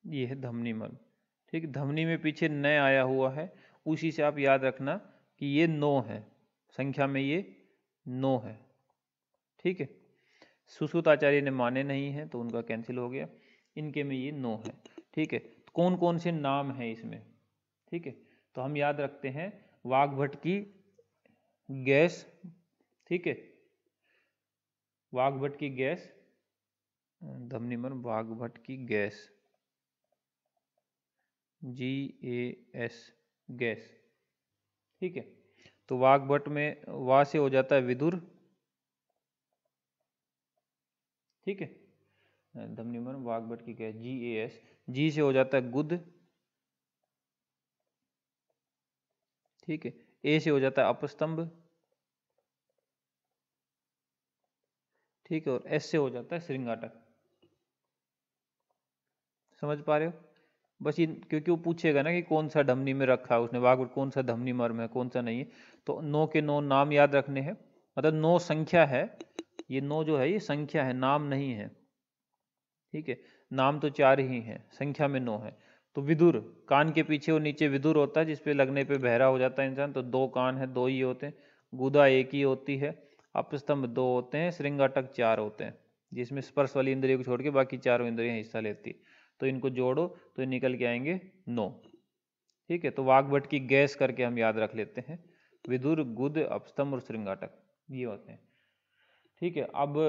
ये है धमनी मर्म, ठीक है। धमनी में पीछे न आया हुआ है, उसी से आप याद रखना कि ये 9 है, संख्या में ये 9 है, ठीक है। सुश्रुत आचार्य ने माने नहीं है तो उनका कैंसिल हो गया, इनके में ये 9 है, ठीक है। कौन कौन से नाम है इसमें, ठीक है, तो हम याद रखते हैं वाग्भट की गैस, ठीक है, वाग्भट की गैस, धमनी मर्म वाग्भट की गैस, GAS, गैस, ठीक है। तो वाग्भट में वा से हो जाता है विदुर, ठीक है। धमनी मर्म वाग्भट की गैस GAS, जी से हो जाता है गुद, ठीक है। ए से हो जाता है अपस्तंभ, ठीक है, और एस से हो जाता है श्रृंगाटक। समझ पा रहे हो? बस ये क्योंकि वो पूछेगा ना कि कौन सा धमनी में रखा है उसने वाग्भट, कौन सा धमनी मर्म है कौन सा नहीं है, तो 9 के 9 नाम याद रखने हैं, मतलब 9 संख्या है, ये 9 जो है ये संख्या है, नाम नहीं है, ठीक है, नाम तो 4 ही है, संख्या में 9 है। तो विदुर, कान के पीछे और नीचे विदुर होता है, जिसपे लगने पे बहरा हो जाता है इंसान, तो 2 कान है, 2 ही होते हैं। गुदा 1 ही होती है, अपस्तंभ 2 होते हैं, श्रृंगाटक 4 होते हैं, जिसमें स्पर्श वाली इंद्रिय को छोड़ के बाकी चारों इंद्रियां हिस्सा लेती है। तो इनको जोड़ो तो निकल के आएंगे 9, ठीक है। तो वाग्भट की गैस करके हम याद रख लेते हैं, विदुर, गुद, अपस्तंभ और श्रृंगाटक ये होते हैं, ठीक है। अब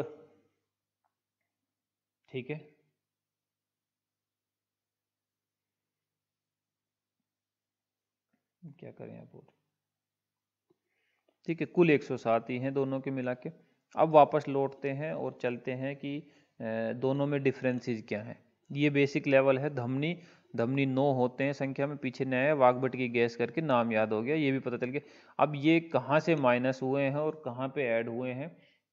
ठीक है, क्या करें आप और, ठीक है, कुल 107 ही हैं दोनों के मिला के। अब वापस लौटते हैं और चलते हैं कि दोनों में डिफरेंसेस क्या हैं। ये बेसिक लेवल है, धमनी धमनी 9 होते हैं संख्या में, पीछे नया है, वाग्भट की गैस करके नाम याद हो गया, ये भी पता चल गया। अब ये कहाँ से माइनस हुए हैं और कहाँ पे ऐड हुए हैं,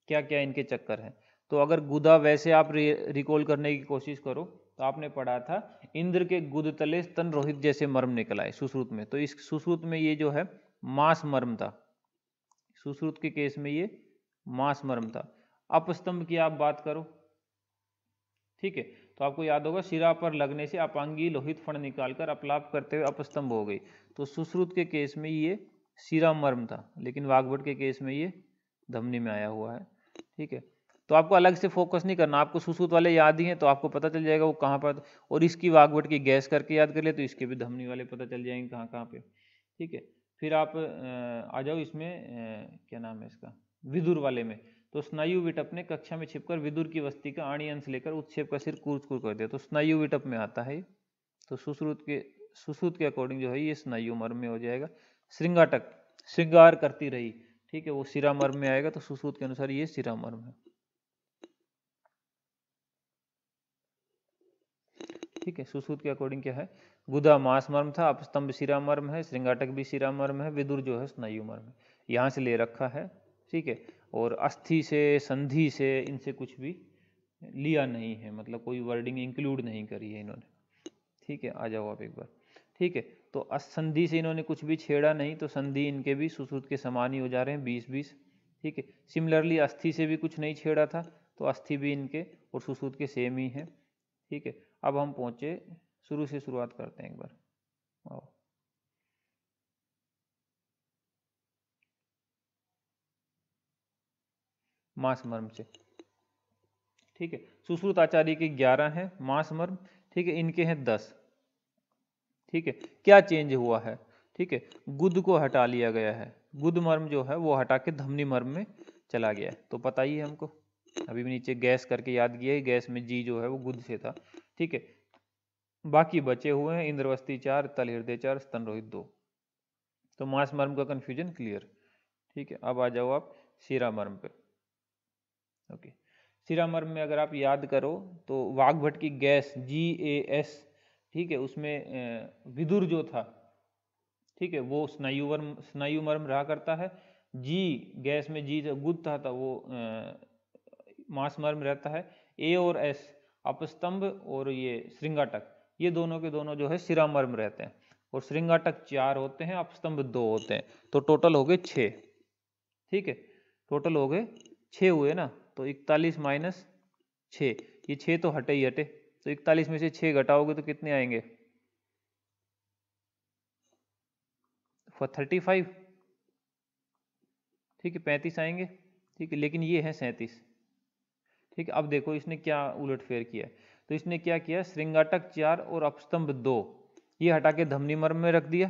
क्या क्या इनके चक्कर हैं। तो अगर गुदा वैसे आप रिकॉल करने की कोशिश करो तो आपने पढ़ा था इंद्र के गुद तले स्तन रोहित जैसे मर्म निकल आए सुश्रुत में, तो इस सुश्रुत में ये जो है मांस मर्म था, सुश्रुत के केस में ये मांस मर्म था। अपस्तंभ की आप बात करो, ठीक है, तो आपको याद होगा शिरा पर लगने से अपांगी लोहित फण निकालकर अपलाप करते हुए अपस्तंभ हो गई। तो सुश्रुत के केस में ये शिरा मर्म था, लेकिन वाग्भट के केस में ये धमनी में आया हुआ है, ठीक है। तो आपको अलग से फोकस नहीं करना, आपको सुश्रुत वाले याद ही हैं तो आपको पता चल जाएगा वो कहाँ पर, और इसकी वाग्भट की गैस करके याद कर ले तो इसके भी धमनी वाले पता चल जाएंगे कहाँ कहाँ पे, ठीक है। फिर आप आ जाओ इसमें क्या नाम है इसका, विदुर वाले में। तो स्नायु विटप ने कक्षा में छिपकर विदुर की वस्ती का आणी अंश लेकर उत्क्षेप का सिर कूच कूच कर दिया, तो स्नायु विटप में आता है। तो सुश्रुत के अकॉर्डिंग जो है ये स्नायु मर्म में हो जाएगा। श्रृंगाटक, श्रृंगार करती रही, ठीक है, वो शिरा मर्म में आएगा, तो सुश्रुत के अनुसार ये शिरा मर्म है, ठीक है। सुश्रुत के अकॉर्डिंग क्या है, गुदा मांस मर्म था, अपस्तंभ शिरा मर्म है, श्रृंगाटक भी शिरा मर्म है, विदुर जो है स्नायु मर्म है, यहाँ से ले रखा है, ठीक है। और अस्थि से संधि से इनसे कुछ भी लिया नहीं है, मतलब कोई वर्डिंग इंक्लूड नहीं करी है इन्होंने, ठीक है। आ जाओ आप एक बार, ठीक है। तो असंधि से इन्होंने कुछ भी छेड़ा नहीं, तो संधि इनके भी सुश्रुत के समान ही हो जा रहे हैं 20-20, ठीक है। सिमिलरली अस्थि से भी कुछ नहीं छेड़ा था, तो अस्थि भी इनके और सुश्रुत के सेम ही है, ठीक है। अब हम पहुंचे, शुरू से शुरुआत करते हैं एक बार, आओ। मांस मर्म से, ठीक है। सुश्रुत आचार्य के 11 हैं मांस मर्म, ठीक है, इनके हैं 10, ठीक है। क्या चेंज हुआ है, ठीक है, गुद को हटा लिया गया है, गुद मर्म जो है वो हटा के धमनी मर्म में चला गया है, तो पता ही है हमको, अभी भी नीचे गैस करके याद किया है, गैस में जी जो है वो गुद से था, ठीक है। बाकी बचे हुए हैं इंद्रवस्ती 4, तल हृदय 4, स्तन रोहित 2, तो मांस मर्म का कंफ्यूजन क्लियर, ठीक है। अब आ जाओ आप शिरा मर्म पे, ओके। शिरा मर्म में अगर आप याद करो तो वाग्भट की गैस GAS, ठीक है, उसमें विदुर जो था, ठीक है, वो स्नायु मर्म रहा करता है। जी गैस में जी गुद था वो मांस मर्म रहता है। A और S अपस्तंभ और ये श्रृंगाटक, ये दोनों के दोनों जो है शिरा मर्म रहते हैं, और श्रृंगाटक 4 होते हैं, अपस्तंभ 2 होते हैं, तो टोटल हो गए 6, ठीक है। टोटल हो गए 6 हुए ना, तो 41 माइनस 6, ये 6 तो हटे ही हटे, तो 41 में से 6 घटाओगे तो कितने आएंगे, 35, ठीक है, 35 आएंगे, ठीक है, लेकिन ये है 37, ठीक है। अब देखो इसने क्या उलटफेर किया, तो इसने क्या किया, श्रृंगाटक 4 और अपस्तंभ 2 ये हटा के धमनी मर्म में रख दिया,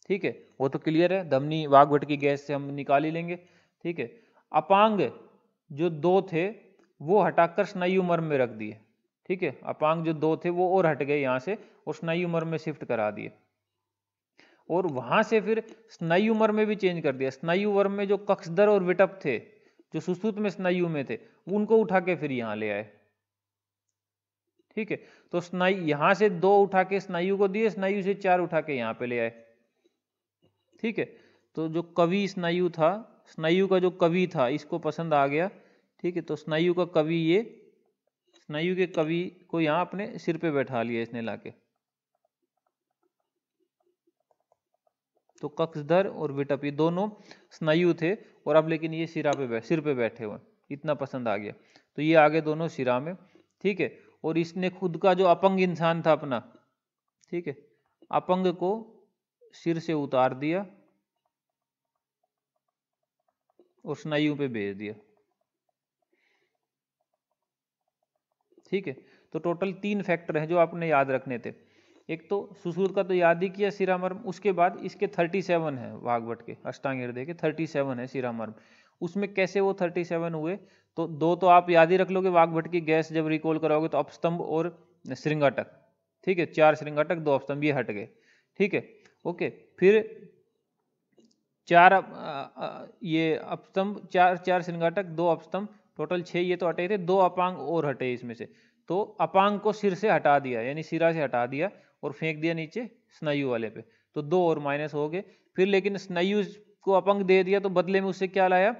ठीक है, वो तो क्लियर है, धमनी वाग्भट की गैस से हम निकाल ही लेंगे, ठीक है। अपांग जो 2 थे वो हटाकर स्नायु मर्म में रख दिए, ठीक है, अपांग जो 2 थे वो और हट गए यहाँ से और स्नायु मर्म में शिफ्ट करा दिए, और वहां से फिर स्नायु मर्म में भी चेंज कर दिया, स्नायु मर्म में जो कक्षधर और विटप थे जो सुश्रुत में स्नायु में थे उनको उठा के फिर यहाँ ले आए, ठीक है। तो स्नायु यहां से 2 उठा के स्नायु को दिए, स्नायु से 4 उठा के यहाँ पे ले आए, ठीक है। तो जो कवि स्नायु था, स्नायु का जो कवि था इसको पसंद आ गया, ठीक है। तो स्नायु का कवि, ये स्नायु के कवि को यहाँ अपने सिर पे बैठा लिया इसने लाके। तो कक्षधर और विटप ये दोनों स्नायु थे, और अब लेकिन ये सिर पे बैठे हुए, इतना पसंद आ गया। तो ये आगे दोनों सिरा में, ठीक है। और इसने खुद का जो अपंग इंसान था अपना, ठीक है, अपंग को सिर से उतार दिया और स्नायु पे भेज दिया, ठीक है। तो टोटल 3 फैक्टर हैं जो आपने याद रखने थे। एक तो सुश्रुत का तो याद ही किया, शिरामर्म। उसके बाद इसके 37 है, वाग्भट के अष्टांग हृदय के 37 है शिरामर्म। उसमें कैसे वो 37 हुए, तो 2 तो आप याद ही रख लोगे, वाग्भट की गैस जब रिकॉल कराओगे तो अपस्तंभ और श्रृंगाटक, ठीक है। 4 श्रृंगाटक 2 अपस्तंभ, ये हट गए, ठीक है, ओके। फिर 4 ये अपस्तंभ, 4 श्रृंगाटक 2 अपस्तंभ, टोटल 6 ये तो हटे थे, 2 अपांग और हटे इसमें से। तो अपांग को सिर से हटा दिया, यानी सिरा से हटा दिया और फेंक दिया नीचे स्नायु वाले पे, तो 2 और माइनस हो गए। फिर लेकिन स्नायु को अपंग दे दिया, तो बदले में उससे क्या लाया,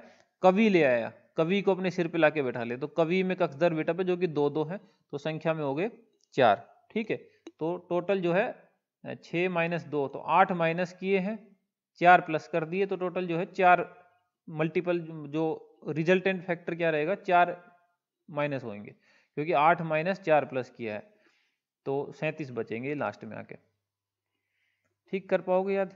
कवि ले आया, कवि को अपने सिर पे लाके बैठा लिया। तो कवि में कक्षधर विटप है जो कि 2 2 है, तो संख्या में हो गए 4, ठीक है। तो टोटल जो है 6 - 2, तो 8 माइनस किए हैं, 4 प्लस कर दिए, तो टोटल जो है 4 मल्टीपल, जो रिजल्टेंट फैक्टर क्या रहेगा, 4 माइनस होंगे, क्योंकि 8 - 4 प्लस किया है, तो 37 बचेंगे लास्ट में आके। ठीक कर पाओगे याद?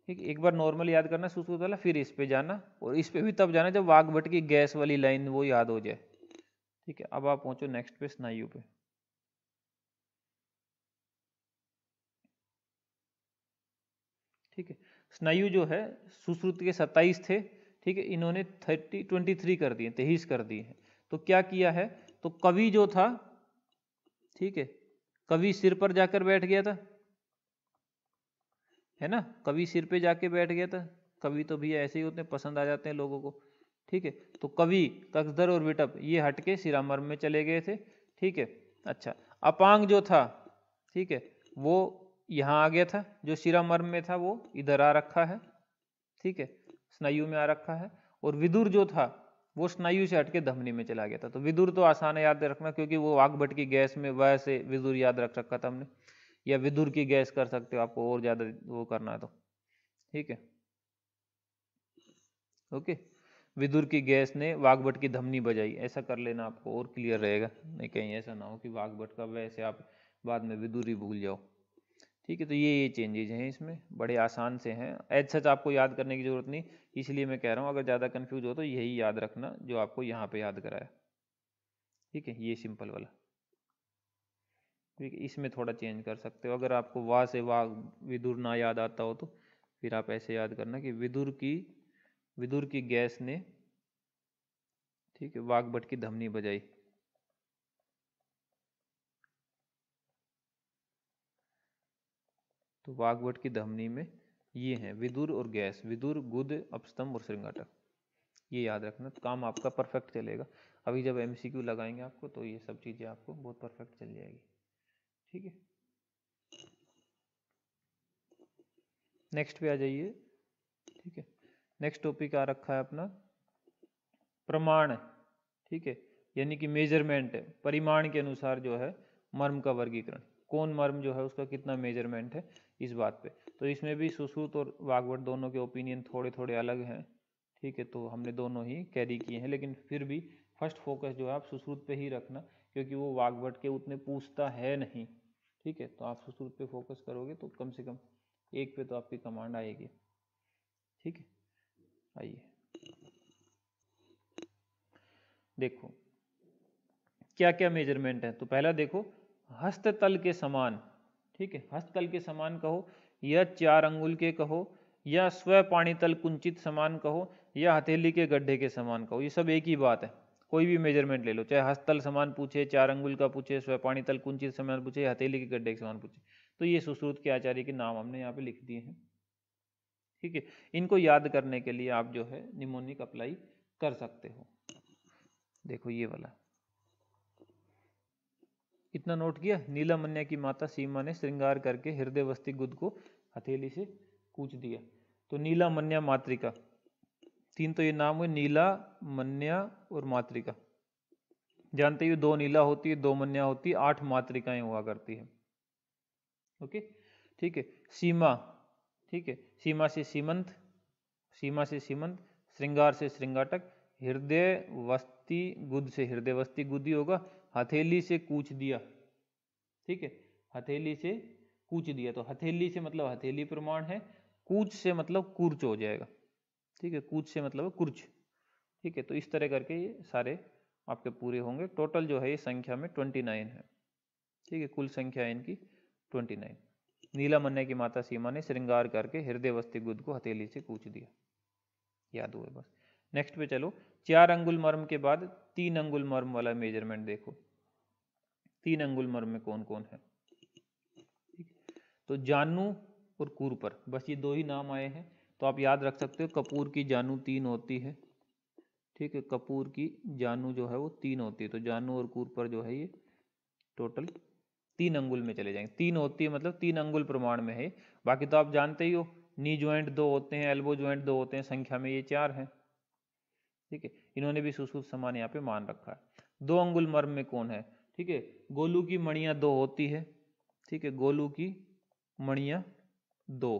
ठीक, एक बार नॉर्मल याद करना सुश्रुत वाला, फिर इस पे जाना, और इस पे भी तब जाना जब वाग्भट की गैस वाली लाइन वो याद हो जाए, ठीक है। अब आप पहुंचो नेक्स्ट पे, स्नायु पे। ठीक है, स्नायु जो है सुश्रुत के 27 थे, ठीक है, इन्होंने 23 कर दिए, 23 कर दिए हैं। तो क्या किया है, तो कवि जो था, ठीक है, कवि सिर पर जाकर बैठ गया था, है ना, कवि सिर पे जाके बैठ गया था। कवि तो भैया ऐसे ही होते हैं, पसंद आ जाते हैं लोगों को, ठीक है। तो कवि, कक्षधर और विटप ये हटके शिरामर्म में चले गए थे, ठीक है। अच्छा, अपांग जो था, ठीक है, वो यहाँ आ गया था, जो शिरामर्म में था वो इधर आ रखा है, ठीक है, स्नायु में आ रखा है। और विदुर जो था वो स्नायु से हटके धमनी में चला गया था। तो विदुर तो आसान है याद रखना, क्योंकि वो वाग्भट की गैस में वैसे विदुर याद रख रखा था हमने, या विदुर की गैस कर सकते हो आपको और ज्यादा वो करना है तो, ठीक है, ओके। विदुर की गैस ने वाग्भट की धमनी बजाई, ऐसा कर लेना, आपको और क्लियर रहेगा, नहीं कहीं ऐसा ना हो कि वाग्भट का वैसे आप बाद में विदुर ही भूल जाओ, ठीक है। तो ये चेंजेज हैं इसमें, बड़े आसान से हैं, एज सच आपको याद करने की जरूरत नहीं, इसलिए मैं कह रहा हूँ अगर ज़्यादा कंफ्यूज हो तो यही याद रखना जो आपको यहाँ पे याद कराया, ठीक है, ये सिंपल वाला, ठीक है। इसमें थोड़ा चेंज कर सकते हो, अगर आपको वाह से वाह विदुर ना याद आता हो तो फिर आप ऐसे याद करना कि विदुर की गैस ने, ठीक है, वाग्भट की धमनी बजाई। तो वाग्भट की धमनी में ये हैं विदुर और गैस, विदुर, गुद, अपस्तंभ और श्रृंगाटक, ये याद रखना, तो काम आपका परफेक्ट चलेगा। अभी जब एमसीक्यू लगाएंगे आपको तो ये सब चीज़ें आपको बहुत परफेक्ट चल जाएगी, ठीक है। नेक्स्ट पे आ जाइए, ठीक है। नेक्स्ट टॉपिक आ रखा है अपना प्रमाण, ठीक है, यानी कि मेजरमेंट, परिमाण के अनुसार जो है मर्म का वर्गीकरण, कौन मर्म जो है उसका कितना मेजरमेंट है, इस बात पे। तो इसमें भी सुश्रुत और वाग्भट दोनों के ओपिनियन थोड़े थोड़े अलग हैं, ठीक है। तो हमने दोनों ही कैरी किए हैं, लेकिन फिर भी फर्स्ट फोकस जो है आप सुश्रुत पे ही रखना, क्योंकि वो वाग्भट के उतने पूछता है नहीं, ठीक है। तो आप सुश्रुत पे फोकस करोगे तो कम से कम एक पे तो आपकी कमांड आएगी, ठीक है। आइए देखो क्या क्या मेजरमेंट है। तो पहला देखो, हस्ततल के समान, ठीक है, हस्ततल के समान कहो, या 4 अंगुल के कहो, या स्व पाणीतल कुंचित समान कहो, या हथेली के गड्ढे के समान कहो, ये सब एक ही बात है। कोई भी मेजरमेंट ले लो, चाहे हस्ततल समान पूछे, 4 अंगुल का पूछे, स्व पाणीतल कुंचित समान पूछे, हथेली के गड्ढे के समान पूछे, तो ये सुश्रुत के आचार्य के नाम हमने यहाँ पे लिख दिए हैं, ठीक है। इनको याद करने के लिए आप जो है निमोनिक अप्लाई कर सकते हो। देखो ये वाला इतना नोट किया, नीलामन्या की माता सीमा ने श्रृंगार करके हृदयवस्ती गुद को हथेली से कूच दिया। तो नीला, मन्या, मातृका, तीन तो ये नाम हुए, नीला, मन्या और मातृका। जानते ही हो, 2 नीला होती है, 2 मन्या होती है, 8 मातृकाएं हुआ करती है। ओके, ठीक है। सीमा, ठीक है, सीमा से सीमंत, सीमा से सीमंत, श्रृंगार से श्रृंगाटक, हृदय वस्ती गुद से हृदय वस्ती गुद ही होगा। हथेली से कूच दिया, ठीक है, हथेली से कूच दिया, तो हथेली से मतलब हथेली प्रमाण है, कूच से मतलब कूर्च हो जाएगा, ठीक है, कूच से मतलब कुर्च, ठीक है। तो इस तरह करके ये सारे आपके पूरे होंगे। टोटल जो है ये संख्या में 29 है, ठीक है, कुल संख्या है इनकी 29। नीला मन्या की माता सीमा ने श्रृंगार करके हृदय वस्ती गुद को हथेली से कूच दिया, याद हुए बस। नेक्स्ट पे चलो, 4 अंगुल मर्म के बाद 3 अंगुल मर्म वाला मेजरमेंट देखो। 3 अंगुल मर्म में कौन कौन है, तो जानू और कूरपर, बस ये 2 ही नाम आए हैं, तो आप याद रख सकते हो। कपूर की जानू 3 होती है, ठीक है, कपूर की जानू जो है वो 3 होती है, तो जानू और कूरपर जो है ये टोटल 3 अंगुल में चले जाएंगे। 3 होती है मतलब 3 अंगुल प्रमाण में है। बाकी तो आप जानते ही हो, नी ज्वाइंट 2 होते हैं, एल्बो ज्वाइंट 2 होते हैं, संख्या में ये 4 हैं, ठीक है। इन्होंने भी सुश्रुत समान यहाँ पे मान रखा है। 2 अंगुल मर्म में कौन है, ठीक है, गोलू की मणियां 2 होती है, ठीक है, गोलू की मणियां 2,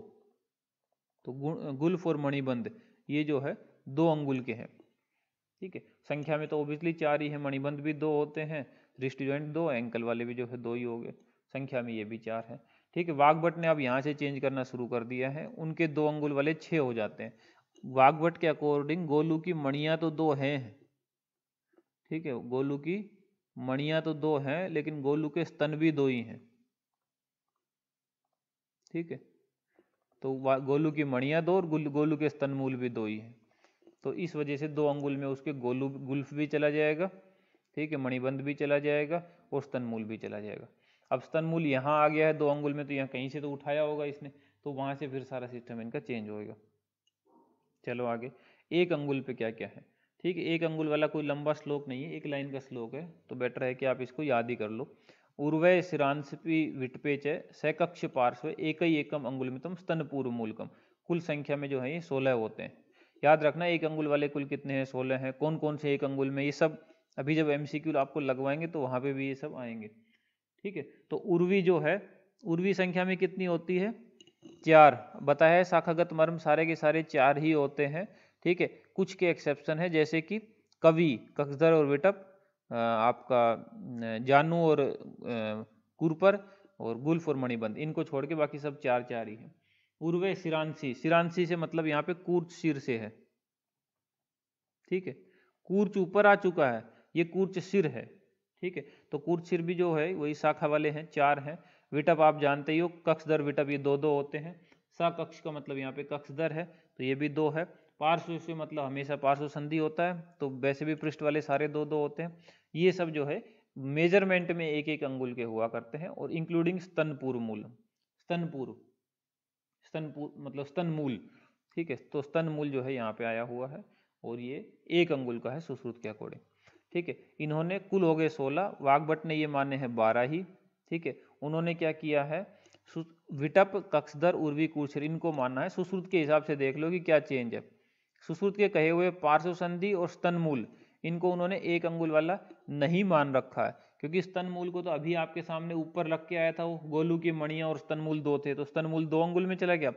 तो गुल्फ और मणिबंध ये जो है 2 अंगुल के हैं, ठीक है। संख्या में तो ओबियसली 4 ही है, मणिबंध भी 2 होते हैं, रिस्ट ज्वाइंट 2, एंकल वाले भी जो है 2 ही हो गए, संख्या में ये भी 4 है, ठीक है। वाग्भट ने अब यहाँ से चेंज करना शुरू कर दिया है, उनके 2 अंगुल वाले 6 हो जाते हैं। वाग्भट के अकॉर्डिंग गोलू की मणियां तो 2 हैं, ठीक है, गोलू की मणियां तो 2 हैं, लेकिन गोलू के स्तन भी 2 ही हैं, ठीक है। तो गोलू की मणियां 2 और गोलू के स्तन मूल भी 2 ही हैं, तो इस वजह से 2 अंगुल में उसके गोलू गुल्फ भी चला जाएगा, ठीक है, मणिबंध भी चला जाएगा और स्तनमूल भी चला जाएगा। अब स्तनमूल यहाँ आ गया है 2 अंगुल में, तो यहाँ कहीं से तो उठाया होगा इसने, तो वहां से फिर सारा सिस्टम इनका चेंज होएगा। चलो आगे, 1 अंगुल पे क्या क्या है, ठीक है। 1 अंगुल वाला कोई लंबा श्लोक नहीं है, 1 लाइन का श्लोक है, तो बेटर है कि आप इसको याद ही कर लो। उर्वय शिरांसपी विटपेच सकक्ष पार्श्व एक ही एकम अंगुलमितम स्तन पूर्व मूलकम। कुल संख्या में जो है ये 16 होते हैं। याद रखना 1 अंगुल वाले कुल कितने हैं, 16 हैं। कौन कौन से 1 अंगुल में, ये सब अभी जब MCQ आपको लगवाएंगे तो वहां पे भी ये सब आएंगे, ठीक है। तो उर्वी जो है, उर्वी संख्या में कितनी होती है, 4 बताया है। शाखागत मर्म सारे के सारे 4 ही होते हैं, ठीक है। कुछ के एक्सेप्शन है, जैसे कि कवि, कक्षधर और विटप, आपका जानू और कुरपर और गुल्फ और मणिबंध, इनको छोड़ के बाकी सब 4 ही है। उर्वे शिरांशी, शिरांशी से मतलब यहाँ पे कूर्च सिर से है, ठीक है। कूर्च ऊपर आ चुका है, ये कूर्च सिर है, ठीक है। तो कूर्च सिर भी जो है वही शाखा वाले हैं, 4 हैं। विटप आप जानते ही हो, कक्षधर विटप ये 2 होते हैं। सकक्ष का मतलब यहाँ पे कक्षधर है, तो ये भी 2 है। पार्श्व से मतलब हमेशा पार्श्व संधि होता है, तो वैसे भी पृष्ठ वाले सारे 2 होते हैं। ये सब जो है मेजरमेंट में 1 अंगुल के हुआ करते हैं, और इंक्लूडिंग स्तनपूर्व मूल, स्तनपूर्व, स्तनपूर्व मतलब स्तनमूल, ठीक है। तो स्तनमूल जो है यहाँ पे आया हुआ है, और ये 1 अंगुल का है सुश्रुत के अकॉर्डिंग, ठीक है। इन्होंने कुल हो गए 16, वाग्भट ने ये माने हैं 12 ही, ठीक है। उन्होंने क्या किया है, विटप, कक्षधर, उर्वी, कूर्चर इनको मानना है। सुश्रुत के हिसाब से देख लो कि क्या चेंज है। सुश्रुत के कहे हुए पार्श्व संधि और स्तनमूल, इनको उन्होंने 1 अंगुल वाला नहीं मान रखा है, क्योंकि स्तनमूल को तो अभी आपके सामने ऊपर रख के आया था, वो गोलू की मणियां और स्तनमूल 2 थे, तो स्तनमूल 2 अंगुल में चला गया।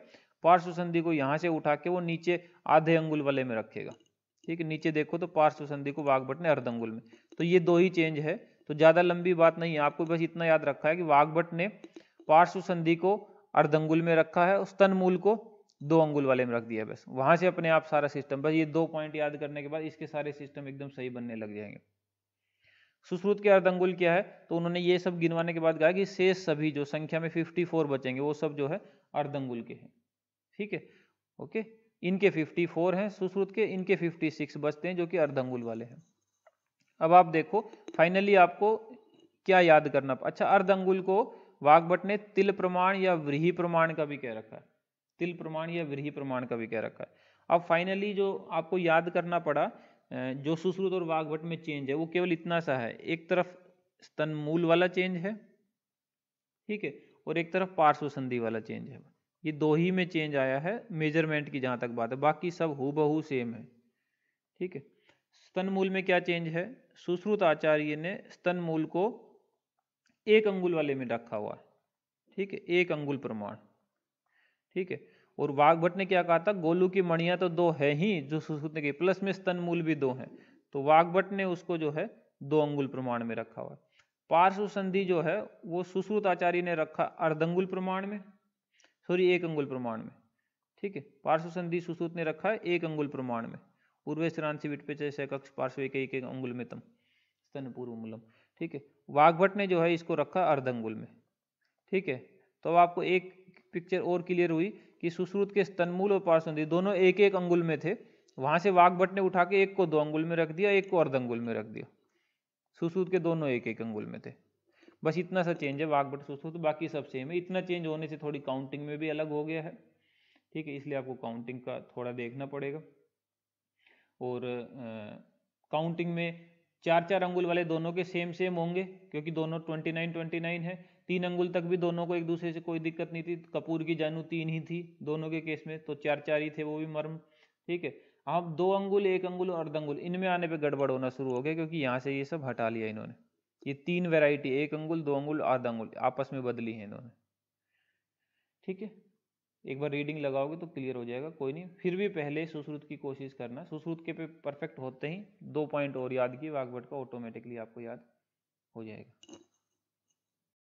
पार्श्व संधि को यहाँ से उठा के वो नीचे आधे अंगुल वाले में रखेगा, ठीक है। नीचे देखो तो पार्श्व संधि को वाग्भट ने अर्ध अंगुल में, तो ये 2 ही चेंज है, तो ज्यादा लंबी बात नहीं है। आपको बस इतना याद रखा है कि वाग्भट ने पार्श्व संधि को अर्ध अंगुल में रखा है और स्तनमूल को 2 अंगुल वाले में रख दिया, बस वहां से अपने आप सारा सिस्टम, बस ये 2 पॉइंट याद करने के बाद इसके सारे सिस्टम एकदम सही बनने लग जाएंगे। सुश्रुत के अर्ध अंगुल क्या है, तो उन्होंने ये सब गिनवाने के बाद कहा कि शेष सभी जो संख्या में 54 बचेंगे वो सब जो है अर्ध अंगुल के हैं, ठीक है। ओके, इनके 54 हैं सुश्रुत के, इनके 56 बचते हैं जो कि अर्ध अंगुल वाले हैं। अब आप देखो फाइनली आपको क्या याद करना, अच्छा अर्ध अंगुल को वाग्भट ने तिल प्रमाण या व्रीहि प्रमाण का भी कह रखा है, तिल प्रमाण या व्रीहि प्रमाण का भी कह रखा है। अब फाइनली जो आपको याद करना पड़ा, जो सुश्रुत और वाग्भट में चेंज है वो केवल इतना सा है, एक तरफ स्तनमूल वाला चेंज है, ठीक है, और एक तरफ पार्श्व संधि वाला चेंज है, ये दो ही में चेंज आया है मेजरमेंट की जहां तक बात है, बाकी सब हूबहू सेम है। ठीक है। स्तन मूल में क्या चेंज है, सुश्रुत आचार्य ने स्तन मूल को 1 अंगुल वाले में रखा हुआ है। ठीक है, 1 अंगुल प्रमाण। ठीक है। और वाग्भट ने क्या कहा था, गोलू की मणियां तो 2 है ही जो सुश्रुत ने की, प्लस में स्तन मूल भी 2 है, तो वाग्भट ने उसको जो है 2 अंगुल प्रमाण में रखा हुआ है। पार्श्व संधि जो है वो सुश्रुत आचार्य ने रखा अर्धंगुल प्रमाण में, सॉरी 1 अंगुल प्रमाण में। ठीक है, पार्श्व संधि सुश्रुत ने रखा है 1 अंगुल प्रमाण में। पूर्वे श्रांति विटपेचय कक्ष पार्श्व एक अंगुल में तम स्तन पूर्व मूलम। ठीक है, वाग्भट ने जो है इसको रखा अर्धंगुल में। ठीक है, तो अब आपको एक पिक्चर और क्लियर हुई कि सुश्रुत के स्तनमूल और पार्श्वसंधि दोनों 1-1 अंगुल में थे, वहां से वाग्भट ने उठा के एक को 2 अंगुल में रख दिया, एक को अर्धंगुल में रख दिया। सुश्रुत के दोनों 1-1 अंगुल में थे। बस इतना सा चेंज है वाग्भट सुश्रुत, बाकी सब सेम है। इतना चेंज होने से थोड़ी काउंटिंग में भी अलग हो गया है। ठीक है, इसलिए आपको काउंटिंग का थोड़ा देखना पड़ेगा। और काउंटिंग में 4-4 अंगुल वाले दोनों के सेम होंगे, क्योंकि दोनों 29-29 है। 3 अंगुल तक भी दोनों को एक दूसरे से कोई दिक्कत नहीं थी। कपूर की जानू 3 ही थी दोनों के केस में, तो 4-4 ही थे, वो भी मर्म। ठीक है, अब 2 अंगुल, 1 अंगुल और अर्धंगुल, इनमें आने पे गड़बड़ होना शुरू हो गया, क्योंकि यहाँ से ये सब हटा लिया इन्होंने। ये 3 वेराइटी, 1 अंगुल, 2 अंगुल, आधा अंगुल, आपस में बदली है इन्होंने। ठीक है, एक बार रीडिंग लगाओगे तो क्लियर हो जाएगा। कोई नहीं, फिर भी पहले सुश्रुत की कोशिश करना। सुश्रुत के पे परफेक्ट होते ही 2 पॉइंट और याद किए वाग्भट का, ऑटोमेटिकली आपको याद हो जाएगा।